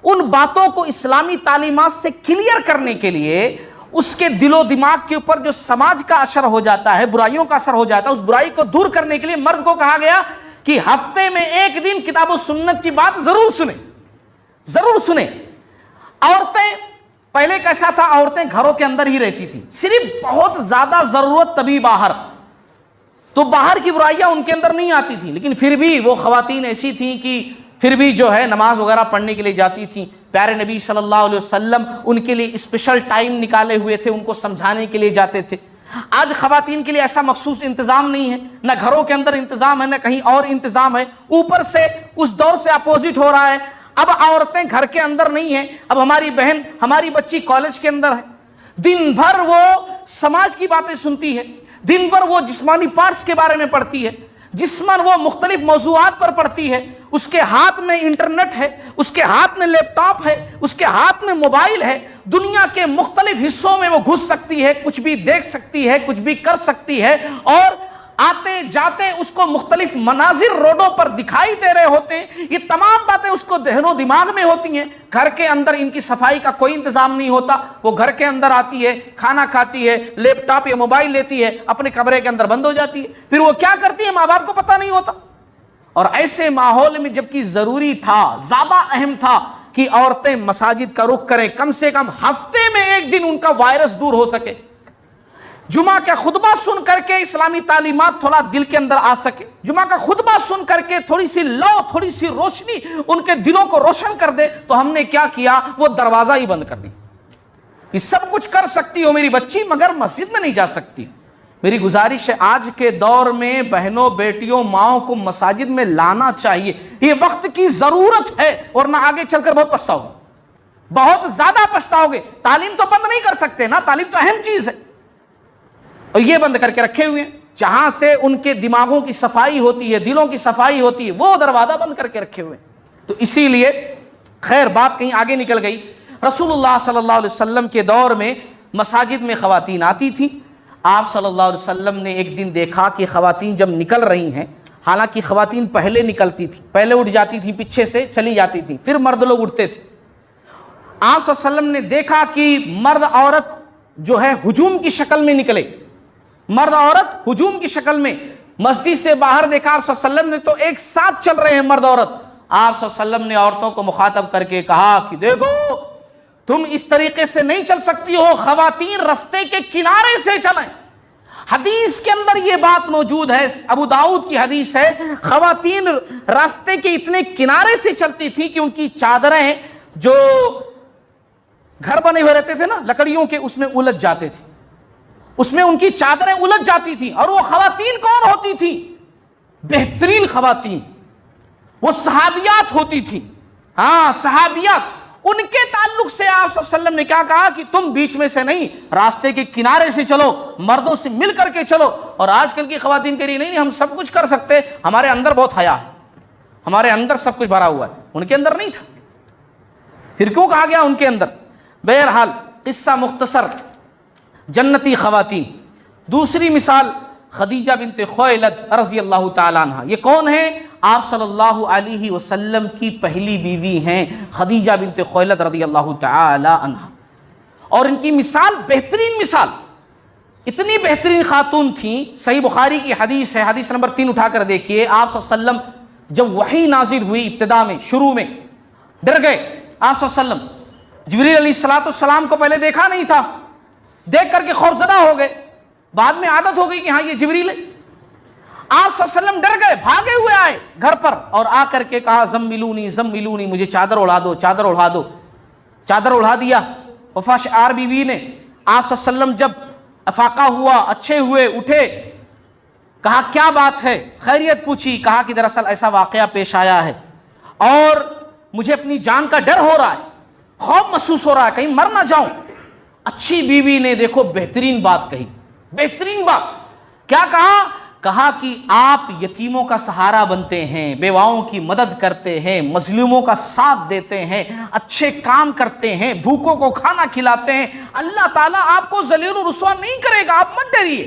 ان باتوں کو اسلامی تعلیمات سے کلیئر کرنے کے لیے اس کے دل و دماغ کے اوپر جو سماج کا اثر ہو جاتا ہے، برائیوں کا اثر ہو جاتا ہے، اس برائی کو دور کرنے کے لیے مرد کو کہا گیا کہ ہفتے میں ایک دن کتاب و سنت کی بات ضرور سنیں، ضرور سنیں۔ عورتیں پہلے کیسا تھا، عورتیں گھروں کے اندر ہی رہتی تھی، صرف بہت زیادہ ضرورت تبھی باہر، تو باہر کی برائیاں ان کے اندر نہیں آتی تھی، لیکن پھر بھی وہ خواتین ایسی تھیں کہ پھر بھی جو ہے نماز وغیرہ پڑھنے کے لیے جاتی تھیں۔ پیارے نبی صلی اللہ علیہ وسلم ان کے لیے اسپیشل ٹائم نکالے ہوئے تھے، ان کو سمجھانے کے لیے جاتے تھے۔ آج خواتین کے لیے ایسا مخصوص انتظام نہیں ہے، نہ گھروں کے اندر انتظام ہے، نہ کہیں اور انتظام ہے، اوپر سے اس دور سے اپوزٹ ہو رہا ہے۔ اب عورتیں گھر کے اندر نہیں ہیں، اب ہماری بہن، ہماری بچی کالج کے اندر ہے، دن بھر وہ سماج کی باتیں سنتی ہے، دن بھر وہ جسمانی پارٹس کے بارے میں پڑھتی ہے، جسماً وہ مختلف موضوعات پر پڑھتی ہے، اس کے ہاتھ میں انٹرنیٹ ہے، اس کے ہاتھ میں لیپ ٹاپ ہے، اس کے ہاتھ میں موبائل ہے، دنیا کے مختلف حصوں میں وہ گھس سکتی ہے، کچھ بھی دیکھ سکتی ہے، کچھ بھی کر سکتی ہے، اور آتے جاتے اس کو مختلف مناظر روڈوں پر دکھائی دے رہے ہوتے ہیں، یہ تمام باتیں اس کو ذہن و دماغ میں ہوتی ہیں۔ گھر کے اندر ان کی صفائی کا کوئی انتظام نہیں ہوتا، وہ گھر کے اندر آتی ہے، کھانا کھاتی ہے، لیپ ٹاپ یا موبائل لیتی ہے، اپنے کمرے کے اندر بند ہو جاتی ہے، پھر وہ کیا کرتی ہے ماں باپ کو پتہ نہیں ہوتا۔ اور ایسے ماحول میں جبکہ ضروری تھا، زیادہ اہم تھا کہ عورتیں مساجد کا رخ کریں، کم سے کم ہفتے میں ایک دن ان کا وائرس دور ہو سکے، جمعہ کا خطبہ سن کر کے اسلامی تعلیمات تھوڑا دل کے اندر آ سکے، جمعہ کا خطبہ سن کر کے تھوڑی سی لو، تھوڑی سی روشنی ان کے دلوں کو روشن کر دے۔ تو ہم نے کیا کیا؟ وہ دروازہ ہی بند کر دی کہ سب کچھ کر سکتی ہو میری بچی مگر مسجد میں نہیں جا سکتی۔ میری گزارش ہے آج کے دور میں بہنوں، بیٹیوں، ماؤں کو مساجد میں لانا چاہیے، یہ وقت کی ضرورت ہے، ورنہ آگے چل کر بہت پچھتاؤ گے، بہت زیادہ پچھتاؤ گے۔ تعلیم تو بند نہیں کر سکتے نا، تعلیم تو اہم چیز ہے، اور یہ بند کر کے رکھے ہوئے ہیں۔ جہاں سے ان کے دماغوں کی صفائی ہوتی ہے، دلوں کی صفائی ہوتی ہے، وہ دروازہ بند کر کے رکھے ہوئے ہیں۔ تو اسی لیے خیر بات کہیں آگے نکل گئی۔ رسول اللہ صلی اللہ علیہ وسلم کے دور میں مساجد میں خواتین آتی تھیں۔ آپ صلی اللہ علیہ وسلم نے ایک دن دیکھا کہ خواتین جب نکل رہی ہیں، حالانکہ خواتین پہلے نکلتی تھیں، پہلے اٹھ جاتی تھیں، پیچھے سے چلی جاتی تھیں، پھر مرد لوگ اٹھتے تھے۔ آپ صلی اللہ علیہ وسلم نے دیکھا کہ مرد عورت جو ہے ہجوم کی شکل میں نکلے، مرد عورت ہجوم کی شکل میں مسجد سے باہر دیکھا آپ صلی اللہ علیہ وسلم نے، تو ایک ساتھ چل رہے ہیں مرد عورت۔ آپ صلی اللہ علیہ وسلم نے عورتوں کو مخاطب کر کے کہا کہ دیکھو تم اس طریقے سے نہیں چل سکتی ہو، خواتین رستے کے کنارے سے چلیں۔ حدیث کے اندر یہ بات موجود ہے، ابو داؤد کی حدیث ہے، خواتین راستے کے اتنے کنارے سے چلتی تھی کہ ان کی چادریں جو گھر بنے ہوئے رہتے تھے نا لکڑیوں کے، اس میں الجھ جاتے تھے، اس میں ان کی چادریں الجھ جاتی تھیں۔ اور وہ خواتین کون ہوتی تھی؟ بہترین خواتین، وہ صحابیات ہوتی تھی۔ ہاں صحابیات، ان کے تعلق سے آپ صلی اللہ علیہ وسلم نے کیا کہا کہ تم بیچ میں سے نہیں، راستے کے کنارے سے چلو، مردوں سے مل کر کے چلو۔ اور آج کل کی خواتین کہہ رہی نہیں ہم سب کچھ کر سکتے، ہمارے اندر بہت حیا ہے، ہمارے اندر سب کچھ بھرا ہوا ہے، ان کے اندر نہیں تھا۔ پھر کیوں کہا گیا ان کے اندر؟ بہرحال قصہ مختصر، جنتی خواتین۔ دوسری مثال خدیجہ بنت خویلد رضی اللہ تعالیٰ عنہ، یہ کون ہے؟ آپ صلی اللہ علیہ وسلم کی پہلی بیوی ہیں خدیجہ بنت خویلد رضی اللہ تعالیٰ عنہ، اور ان کی مثال بہترین مثال، اتنی بہترین خاتون تھیں۔ صحیح بخاری کی حدیث ہے، حدیث نمبر 3 اٹھا کر دیکھیے۔ آپ صلی اللہ علیہ وسلم جب وحی نازل ہوئی ابتدا میں، شروع میں ڈر گئے آپ صلی اللہ علیہ وسلم، جبریل علیہ السلام کو پہلے دیکھا نہیں تھا، دیکھ کر کے خوفزدہ ہو گئے، بعد میں عادت ہو گئی کہ ہاں یہ جبریل ہے۔ آپ صلی اللہ علیہ وسلم ڈر گئے، بھاگے ہوئے آئے گھر پر، اور آ کر کے کہا زملونی زملونی، مجھے چادر اڑا دو، چادر اڑا دو۔ چادر اڑا دیا۔ وفا شعار بیوی نے، آپ صلی اللہ علیہ وسلم جب افاقہ ہوا، اچھے ہوئے، اٹھے، کہا کیا بات ہے، خیریت پوچھی، کہا کہ دراصل ایسا واقعہ پیش آیا ہے اور مجھے اپنی جان کا ڈر ہو رہا ہے، خوف محسوس ہو رہا ہے کہیں مر نہ جاؤں۔ اچھی بیوی نے دیکھو بہترین بات کہی، بہترین بات کیا کہا؟ کہا کہ آپ یتیموں کا سہارا بنتے ہیں، بیواؤں کی مدد کرتے ہیں، مظلوموں کا ساتھ دیتے ہیں، اچھے کام کرتے ہیں، بھوکوں کو کھانا کھلاتے ہیں، اللہ تعالیٰ آپ کو ذلیل و رسوا نہیں کرے گا، آپ مت ڈریے۔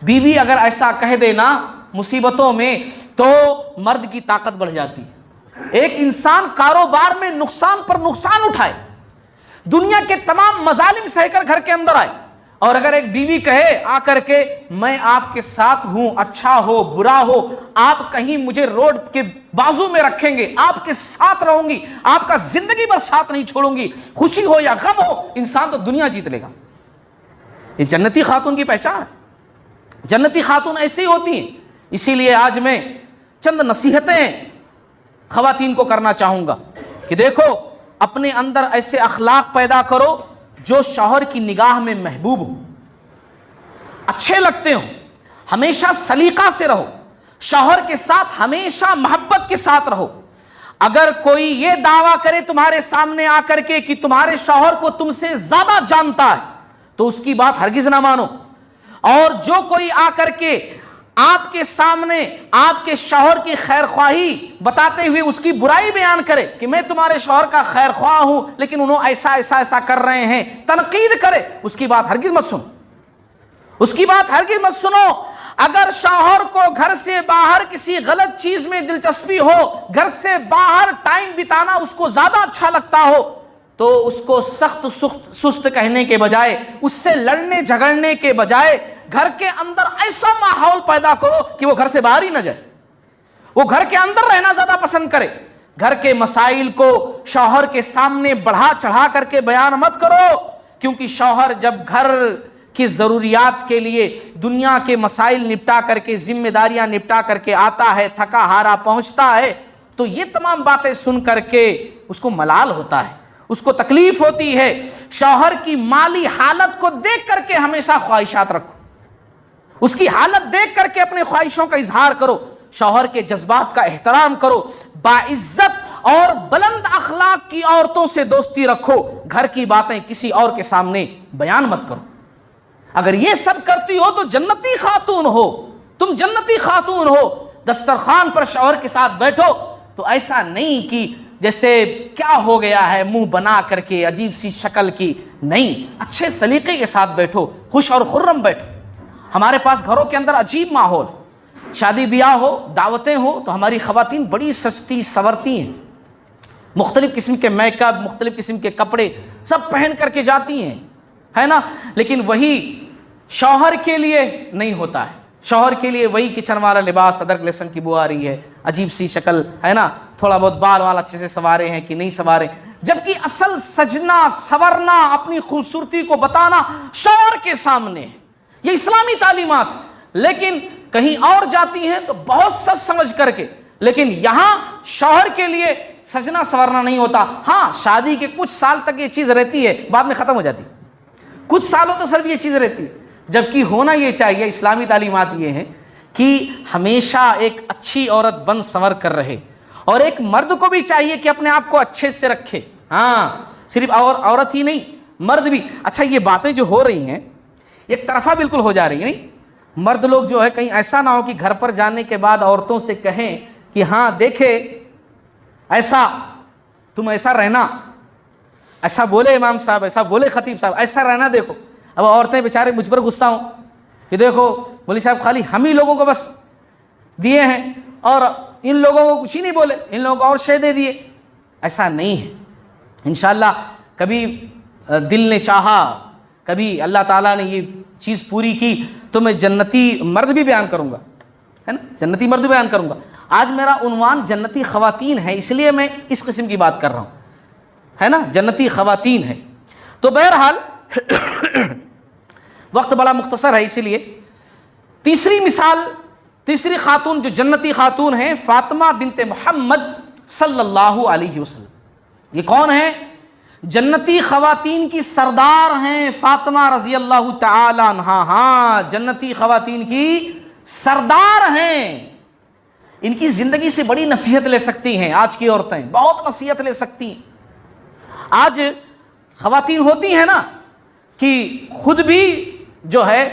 بیوی اگر ایسا کہہ دینا مصیبتوں میں تو مرد کی طاقت بڑھ جاتی ہے۔ ایک انسان کاروبار میں نقصان پر نقصان اٹھائے، دنیا کے تمام مظالم سہ کر گھر کے اندر آئے، اور اگر ایک بیوی کہے آ کر کے میں آپ کے ساتھ ہوں، اچھا ہو برا ہو، آپ کہیں مجھے روڈ کے بازو میں رکھیں گے، آپ کے ساتھ رہوں گی، آپ کا زندگی بھر ساتھ نہیں چھوڑوں گی، خوشی ہو یا غم ہو، انسان تو دنیا جیت لے گا۔ یہ جنتی خاتون کی پہچان ہے۔ جنتی خاتون ایسی ہوتی ہیں۔ اسی لیے آج میں چند نصیحتیں خواتین کو کرنا چاہوں گا کہ دیکھو اپنے اندر ایسے اخلاق پیدا کرو جو شوہر کی نگاہ میں محبوب ہو، اچھے لگتے ہوں، ہمیشہ سلیقہ سے رہو، شوہر کے ساتھ ہمیشہ محبت کے ساتھ رہو۔ اگر کوئی یہ دعویٰ کرے تمہارے سامنے آ کر کے کہ تمہارے شوہر کو تم سے زیادہ جانتا ہے تو اس کی بات ہرگز نہ مانو، اور جو کوئی آ کر کے آپ کے سامنے آپ کے شوہر کی خیر خواہی بتاتے ہوئے اس کی برائی بیان کرے کہ میں تمہارے شوہر کا خیر خواہ ہوں لیکن انہوں ایسا کر رہے ہیں، تنقید کرے، اس کی بات ہرگز مت سنو، اس کی بات ہرگز مت سنو۔ اگر شوہر کو گھر سے باہر کسی غلط چیز میں دلچسپی ہو، گھر سے باہر ٹائم بتانا اس کو زیادہ اچھا لگتا ہو، تو اس کو سخت سست کہنے کے بجائے، اس سے لڑنے جھگڑنے کے بجائے گھر کے اندر ایسا ماحول پیدا کرو کہ وہ گھر سے باہر ہی نہ جائے، وہ گھر کے اندر رہنا زیادہ پسند کرے۔ گھر کے مسائل کو شوہر کے سامنے بڑھا چڑھا کر کے بیان مت کرو، کیونکہ شوہر جب گھر کی ضروریات کے لیے دنیا کے مسائل نپٹا کر کے، ذمہ داریاں نپٹا کر کے آتا ہے، تھکا ہارا پہنچتا ہے، تو یہ تمام باتیں سن کر کے اس کو ملال ہوتا ہے، اس کو تکلیف ہوتی ہے۔ شوہر کی مالی حالت کو دیکھ کر کے ہمیشہ خواہشات رکھو، اس کی حالت دیکھ کر کے اپنے خواہشوں کا اظہار کرو، شوہر کے جذبات کا احترام کرو، باعزت اور بلند اخلاق کی عورتوں سے دوستی رکھو، گھر کی باتیں کسی اور کے سامنے بیان مت کرو۔ اگر یہ سب کرتی ہو تو جنتی خاتون ہو، تم جنتی خاتون ہو۔ دسترخوان پر شوہر کے ساتھ بیٹھو تو ایسا نہیں کہ جیسے کیا ہو گیا ہے، منہ بنا کر کے عجیب سی شکل کی، نہیں، اچھے سلیقے کے ساتھ بیٹھو، خوش اور خرم بیٹھو۔ ہمارے پاس گھروں کے اندر عجیب ماحول، شادی بیاہ ہو، دعوتیں ہو تو ہماری خواتین بڑی سجتی سورتی ہیں، مختلف قسم کے میک اپ، مختلف قسم کے کپڑے سب پہن کر کے جاتی ہیں، ہے نا، لیکن وہی شوہر کے لیے نہیں ہوتا ہے۔ شوہر کے لیے وہی کچن والا لباس، ادرک لہسن کی بو آ رہی ہے، عجیب سی شکل، ہے نا، تھوڑا بہت بال وال اچھے سے سوارے ہیں کہ نہیں سوارے، جبکہ اصل سجنا سورنا، اپنی خوبصورتی کو بتانا شوہر کے سامنے ہے، یہ اسلامی تعلیمات۔ لیکن کہیں اور جاتی ہیں تو بہت سچ سمجھ کر کے، لیکن یہاں شوہر کے لیے سجنا سورنا نہیں ہوتا۔ ہاں، شادی کے کچھ سال تک یہ چیز رہتی ہے، بعد میں ختم ہو جاتی، کچھ سالوں تک صرف یہ چیز رہتی ہے، جبکہ ہونا یہ چاہیے، اسلامی تعلیمات یہ ہیں کہ ہمیشہ ایک اچھی عورت بن سنور کر رہے، اور ایک مرد کو بھی چاہیے کہ اپنے آپ کو اچھے سے رکھے۔ ہاں، صرف عورت ہی نہیں، مرد بھی۔ اچھا، یہ باتیں جو ہو رہی ہیں ایک طرفہ بالکل ہو جا رہی ہیں، نہیں، مرد لوگ جو ہے کہیں ایسا نہ ہو کہ گھر پر جانے کے بعد عورتوں سے کہیں کہ ہاں دیکھے ایسا، تم ایسا رہنا، ایسا بولے امام صاحب، ایسا بولے خطیب صاحب، ایسا رہنا دیکھو۔ اب عورتیں بیچارے مجھ پر غصہ ہوں کہ دیکھو مولوی صاحب خالی ہم ہی لوگوں کو بس دیے ہیں اور ان لوگوں کو کچھ ہی نہیں بولے، ان لوگوں کو اور شے دے دیے۔ ایسا نہیں ہے، انشاءاللہ کبھی دل نے چاہا، کبھی اللہ تعالیٰ نے یہ چیز پوری کی تو میں جنتی مرد بھی بیان کروں گا، ہے نا، جنتی مرد بھی بیان کروں گا۔ آج میرا عنوان جنتی خواتین ہے، اس لیے میں اس قسم کی بات کر رہا ہوں، ہے نا، جنتی خواتین ہے۔ تو بہرحال وقت بڑا مختصر ہے، اسی لیے تیسری مثال، تیسری خاتون جو جنتی خاتون ہیں، فاطمہ بنت محمد صلی اللہ علیہ وسلم۔ یہ کون ہے؟ جنتی خواتین کی سردار ہیں فاطمہ رضی اللہ تعالی عنہا۔ ہاں، جنتی خواتین کی سردار ہیں، ان کی زندگی سے بڑی نصیحت لے سکتی ہیں آج کی عورتیں، بہت نصیحت لے سکتی ہیں۔ آج خواتین ہوتی ہیں نا کہ خود بھی جو ہے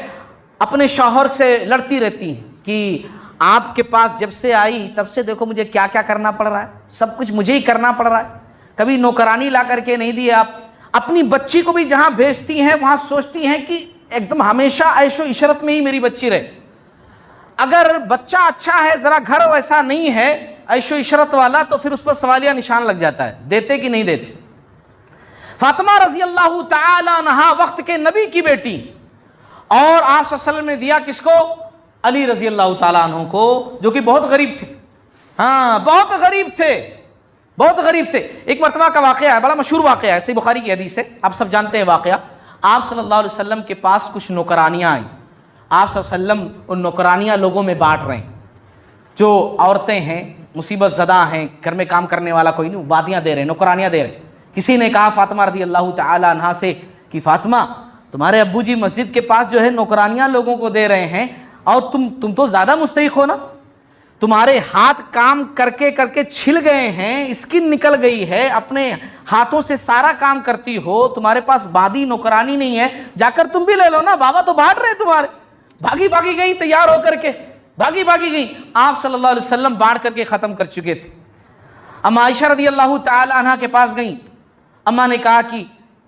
اپنے شوہر سے لڑتی رہتی ہیں کہ آپ کے پاس جب سے آئی تب سے دیکھو مجھے کیا کیا کرنا پڑ رہا ہے، سب کچھ مجھے ہی کرنا پڑ رہا ہے، کبھی نوکرانی لا کر کے نہیں دی آپ۔ اپنی بچی کو بھی جہاں بھیجتی ہیں وہاں سوچتی ہیں کہ ایک دم ہمیشہ عیش و عشرت میں ہی میری بچی رہے۔ اگر بچہ اچھا ہے، ذرا گھر ویسا نہیں ہے عیش و عشرت والا، تو پھر اس پر سوالیہ نشان لگ جاتا ہے، دیتے کہ نہیں دیتے۔ فاطمہ رضی اللہ تعالی عنہا وقت کے نبی کی بیٹی، اور آپ صلی اللہ علیہ وسلم نے دیا کس کو؟ علی رضی اللہ تعالیٰ عنہ کو، جو کہ بہت غریب تھے۔ ہاں، بہت غریب تھے، بہت غریب تھے۔ ایک مرتبہ کا واقعہ ہے، بڑا مشہور واقعہ ہے، صحیح بخاری کی حدیث ہے، آپ سب جانتے ہیں واقعہ۔ آپ صلی اللہ علیہ وسلم کے پاس کچھ نوکرانیاں آئیں، آپ صلی اللہ علیہ وسلم ان نوکرانیاں لوگوں میں بانٹ رہے ہیں۔ جو عورتیں ہیں، مصیبت زدہ ہیں، گھر میں کام کرنے والا کوئی نہیں، وادیاں دے رہے ہیں، نوکرانیاں دے رہے ہیں۔ کسی نے کہا فاطمہ رضی اللہ تعالی عنہا سے کہ فاطمہ، تمہارے ابو جی مسجد کے پاس جو ہے نوکرانیاں لوگوں کو دے رہے ہیں، اور تم تو زیادہ مستحق ہو نا، تمہارے ہاتھ کام کر کے چھل گئے ہیں، اسکن نکل گئی ہے، اپنے ہاتھوں سے سارا کام کرتی ہو، تمہارے پاس بادی نوکرانی نہیں ہے، جا کر تم بھی لے لو نا، بابا تو بانٹ رہے تمہارے۔ بھاگی بھاگی گئی، تیار ہو کر کے بھاگی بھاگی گئی۔ آپ صلی اللہ علیہ وسلم بانٹ کر کے ختم کر چکے تھے۔ اما عائشہ رضی اللہ تعالی عنہا کے پاس گئیں، اما نے کہا کہ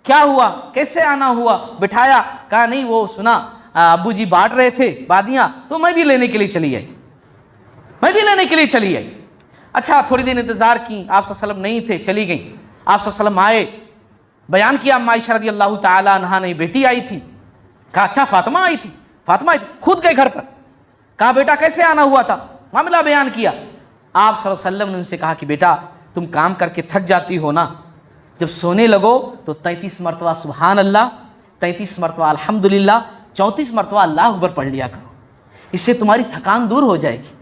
کیا ہوا، کیسے آنا ہوا؟ بٹھایا، کہا نہیں وہ سنا ابو جی بانٹ رہے تھے بادیاں تو میں بھی لینے کے لیے چلی آئی، میں بھی لینے کے لیے چلی آئی۔ اچھا تھوڑی دیر انتظار کی، آپ صلی اللہ علیہ وسلم نہیں تھے، چلی گئیں۔ آپ صلی اللہ علیہ وسلم آئے، بیان کیا عائشہ رضی اللہ تعالی عنہا نے بیٹی آئی تھی، کہا اچھا فاطمہ آئی تھی، فاطمہ آئی تھی، خود گئے گھر پر، کہا بیٹا کیسے آنا ہوا تھا، معاملہ بیان کیا۔ آپ صلی اللہ علیہ وسلم نے ان سے کہا کہ بیٹا تم کام کر کے تھک جاتی ہو نا، جب سونے لگو تو 33 مرتبہ سبحان اللہ، 33 مرتبہ الحمدللہ، 34 مرتبہ اللہ اکبر پڑھ لیا کرو، اس سے تمہاری تھکان دور ہو جائے گی،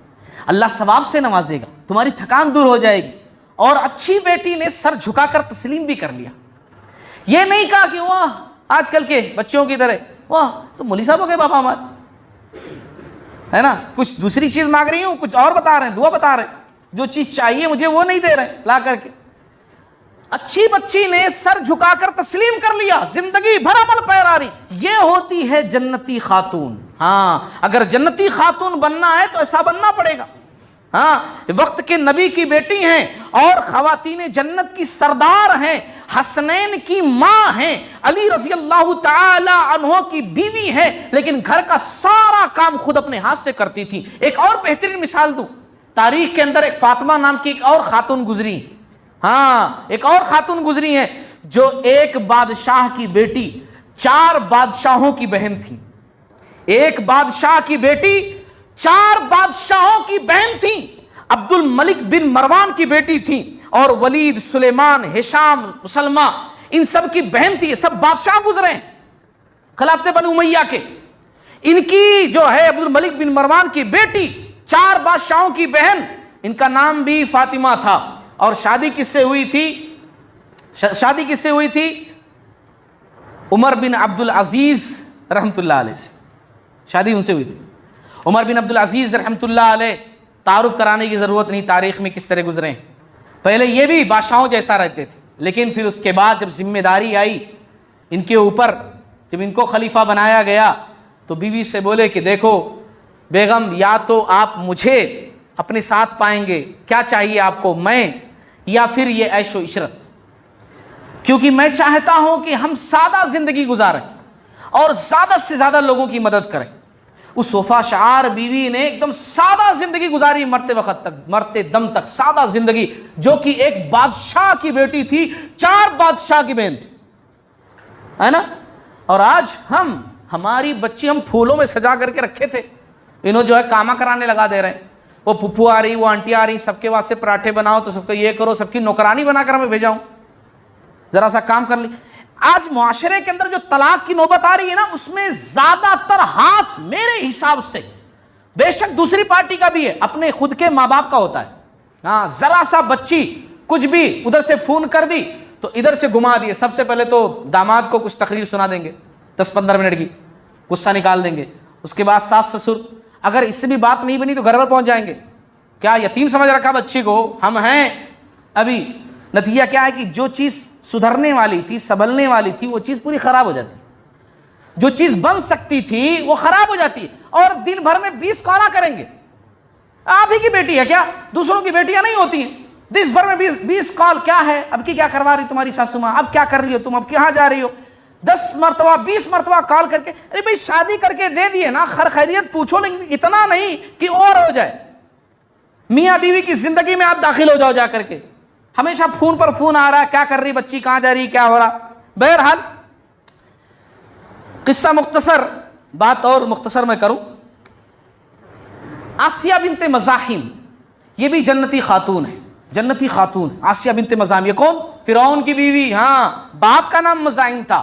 اللہ ثواب سے نوازے گا، تمہاری تھکان دور ہو جائے گی۔ اور اچھی بیٹی نے سر جھکا کر تسلیم بھی کر لیا، یہ نہیں کہا کہ واہ آج کل کے بچوں کی طرح واہ تو مولوی صاحب ہو گئے بابا ہمارے، ہے نا، کچھ دوسری چیز مانگ رہی ہوں، کچھ اور بتا رہے ہیں، دعا بتا رہے ہیں، جو چیز چاہیے مجھے وہ نہیں دے رہے لا کر کے۔ اچھی بچی نے سر جھکا کر تسلیم کر لیا، زندگی بھر عمل پیرا رہی، یہ ہوتی ہے جنتی خاتون۔ ہاں اگر جنتی خاتون بننا ہے تو ایسا بننا پڑے گا۔ ہاں وقت کے نبی کی بیٹی ہیں اور خواتین جنت کی سردار ہیں، حسنین کی ماں ہیں، علی رضی اللہ تعالی عنہ کی بیوی ہیں، لیکن گھر کا سارا کام خود اپنے ہاتھ سے کرتی تھی۔ ایک اور بہترین مثال دوں، تاریخ کے اندر ایک فاطمہ نام کی ایک اور خاتون گزری، ہاں ایک اور خاتون گزری ہیں جو ایک بادشاہ کی بیٹی 4 بادشاہوں کی بہن تھی، ایک بادشاہ کی بیٹی 4 بادشاہوں کی بہن تھی، عبد الملک بن مروان کی بیٹی تھی، اور ولید، سلیمان، ہشام، مسلمہ، ان سب کی بہن تھی، یہ سب بادشاہ گزرے ہیں خلافت بنو امیہ کے۔ ان کی جو ہے عبد الملک بن مروان کی بیٹی 4 بادشاہوں کی بہن، ان کا نام بھی فاطمہ تھا، اور شادی کس سے ہوئی تھی؟ شادی کس سے ہوئی تھی؟ عمر بن عبد العزیز رحمۃ اللہ علیہ سے شادی ان سے ہوئی تھی۔ عمر بن عبد العزیز رحمۃ اللہ علیہ، تعارف کرانے کی ضرورت نہیں، تاریخ میں کس طرح گزرے ہیں۔ پہلے یہ بھی بادشاہوں جیسا رہتے تھے، لیکن پھر اس کے بعد جب ذمہ داری آئی ان کے اوپر، جب ان کو خلیفہ بنایا گیا تو بیوی سے بولے کہ دیکھو بیگم، یا تو آپ مجھے اپنے ساتھ پائیں گے، کیا چاہیے آپ کو، میں یا پھر یہ عیش و عشرت، کیونکہ میں چاہتا ہوں کہ ہم سادہ زندگی گزاریں اور زیادہ سے زیادہ لوگوں کی مدد کریں۔ اس وفا شعار بیوی نے ایک دم سادہ زندگی گزاری، مرتے وقت تک، مرتے دم تک سادہ زندگی، جو کہ ایک بادشاہ کی بیٹی تھی، 4 بادشاہ کی بہن تھی، ہے نا۔ اور آج ہماری بچی ہم پھولوں میں سجا کر کے رکھے تھے، انہوں جو ہے کاما کرانے لگا دے رہے ہیں، وہ پھپھو آ رہی، وہ آنٹی آ رہی، سب کے واسطے پراٹھے بناؤ تو سب کو یہ کرو، سب کی نوکرانی بنا کر ہمیں بھیجاؤں، ذرا سا کام کر لی۔ آج معاشرے کے اندر جو طلاق کی نوبت آ رہی ہے نا، اس میں زیادہ تر ہاتھ میرے حساب سے، بے شک دوسری پارٹی کا بھی ہے، اپنے خود کے ماں باپ کا ہوتا ہے۔ ہاں ذرا سا بچی کچھ بھی ادھر سے فون کر دی تو ادھر سے گھما دیے، سب سے پہلے تو داماد کو کچھ تقریر سنا دیں گے 10-15 منٹ کی، غصہ نکال دیں گے، اس کے بعد ساس سسر اگر اس سے بھی بات نہیں بنی تو گھر پر پہنچ جائیں گے، کیا یتیم سمجھ رکھا بچی کو، ہم ہیں ابھی۔ نتیجہ کیا ہے کہ جو چیز سدھرنے والی تھی، سنبھلنے والی تھی، وہ چیز پوری خراب ہو جاتی ہے، جو چیز بن سکتی تھی وہ خراب ہو جاتی ہے۔ اور دن بھر میں 20 کالا کریں گے، آپ ہی کی بیٹی ہے کیا، دوسروں کی بیٹیاں نہیں ہوتی ہیں، دن بھر میں 20 کال، کیا ہے اب کی کیا کروا رہی تمہاری ساسو ماں، اب کیا کر رہی ہو تم، اب کہاں جا رہی ہو، 10 مرتبہ 20 مرتبہ کال کر کے، ارے بھائی شادی کر کے دے دیے نا، خیریت پوچھو، لیکن اتنا نہیں کہ اور ہو جائے، میاں بیوی کی زندگی میں آپ داخل ہو جاؤ جا کر کے، ہمیشہ فون پر فون آ رہا ہے، کیا کر رہی بچی، کہاں جا رہی، کیا ہو رہا۔ بہرحال قصہ مختصر، بات اور مختصر میں کروں، آسیہ بنت مزاحم یہ بھی جنتی خاتون ہے، جنتی خاتون آسیہ بنت مزاحم، یہ کون؟ فرعون کی بیوی، ہاں باپ کا نام مزاحم تھا،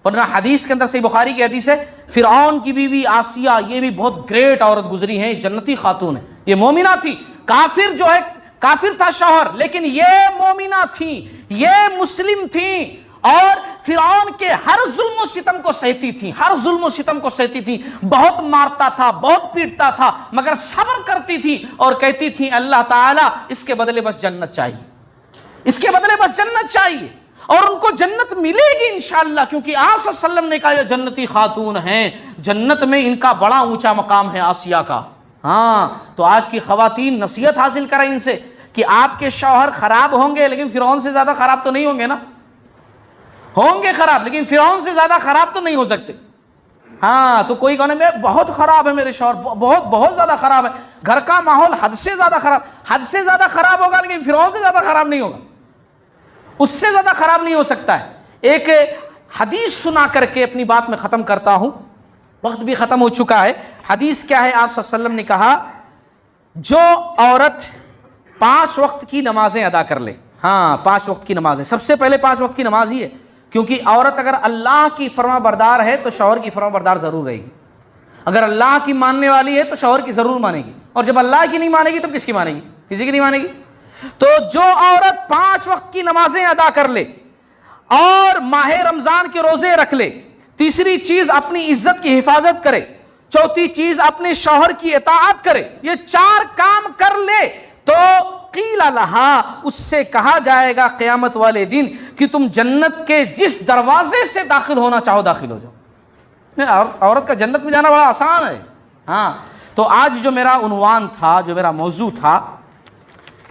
ورنہ حدیث کے اندر صحیح بخاری کی حدیث ہے، فرعون کی بیوی آسیہ یہ بھی بہت گریٹ عورت گزری ہیں، جنتی خاتون ہے، یہ مومنہ تھی، کافر جو ہے کافر تھا شوہر، لیکن یہ مومنہ تھی، یہ مسلم تھی، اور فرعون کے ہر ظلم و ستم کو سہتی تھی، ہر ظلم و ستم کو سہتی تھی، بہت مارتا تھا، بہت پیٹتا تھا، مگر صبر کرتی تھی اور کہتی تھی اللہ تعالیٰ اس کے بدلے بس جنت چاہیے، اس کے بدلے بس جنت چاہیے، اور ان کو جنت ملے گی انشاءاللہ، کیونکہ آپ صلی اللہ علیہ وسلم نے کہا یہ جنتی خاتون ہیں، جنت میں ان کا بڑا اونچا مقام ہے آسیہ کا۔ ہاں تو آج کی خواتین نصیحت حاصل کریں ان سے کہ آپ کے شوہر خراب ہوں گے لیکن فرعون سے زیادہ خراب تو نہیں ہوں گے نا، ہوں گے خراب لیکن فرعون سے زیادہ خراب تو نہیں ہو سکتے، ہاں تو کوئی کہنے میں بہت خراب ہے میرے شوہر، بہت زیادہ خراب ہے، گھر کا ماحول حد سے زیادہ خراب، حد سے زیادہ خراب ہوگا لیکن فرعون سے زیادہ خراب نہیں ہوگا، اس سے زیادہ خراب نہیں ہو سکتا ہے۔ ایک حدیث سنا کر کے اپنی بات میں ختم کرتا ہوں، وقت بھی ختم ہو چکا ہے۔ حدیث کیا ہے؟ آپ صلی اللہ علیہ وسلم نے کہا جو عورت 5 وقت کی نمازیں ادا کر لے، ہاں 5 وقت کی نمازیں، سب سے پہلے 5 وقت کی نماز ہی ہے، کیونکہ عورت اگر اللہ کی فرما بردار ہے تو شوہر کی فرما بردار ضرور رہے گی، اگر اللہ کی ماننے والی ہے تو شوہر کی ضرور مانے گی، اور جب اللہ کی نہیں مانے گی تو کس کی مانے گی؟ کسی کی نہیں مانے گی۔ تو جو عورت 5 وقت کی نمازیں ادا کر لے اور ماہ رمضان کے روزے رکھ لے، تیسری چیز اپنی عزت کی حفاظت کرے، چوتھی چیز اپنے شوہر کی اطاعت کرے، یہ 4 کام کر لے تو قیل لہا، اس سے کہا جائے گا قیامت والے دن کہ تم جنت کے جس دروازے سے داخل ہونا چاہو داخل ہو جاؤ۔ عورت کا جنت میں جانا بڑا آسان ہے۔ ہاں تو آج جو میرا عنوان تھا، جو میرا موضوع تھا،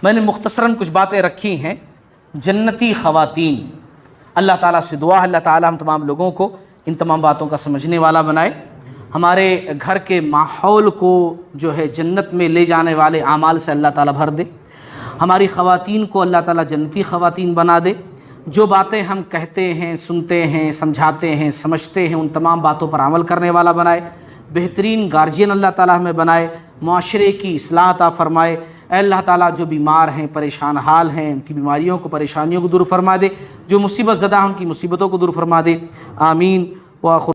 میں نے مختصراً کچھ باتیں رکھی ہیں، جنتی خواتین۔ اللہ تعالیٰ سے دعا ہے اللہ تعالیٰ ہم تمام لوگوں کو ان تمام باتوں کا سمجھنے والا بنائے، ہمارے گھر کے ماحول کو جو ہے جنت میں لے جانے والے اعمال سے اللہ تعالیٰ بھر دے، ہماری خواتین کو اللہ تعالیٰ جنتی خواتین بنا دے، جو باتیں ہم کہتے ہیں، سنتے ہیں، سمجھاتے ہیں، سمجھتے ہیں، ان تمام باتوں پر عمل کرنے والا بنائے، بہترین گارجین اللہ تعالیٰ ہمیں بنائے، معاشرے کی اصلاح عطا فرمائے۔ اے اللہ تعالیٰ جو بیمار ہیں، پریشان حال ہیں، ان کی بیماریوں کو، پریشانیوں کو دور فرما دے، جو مصیبت زدہ ہیں ان کی مصیبتوں کو دور فرما دے، آمین۔ وآخر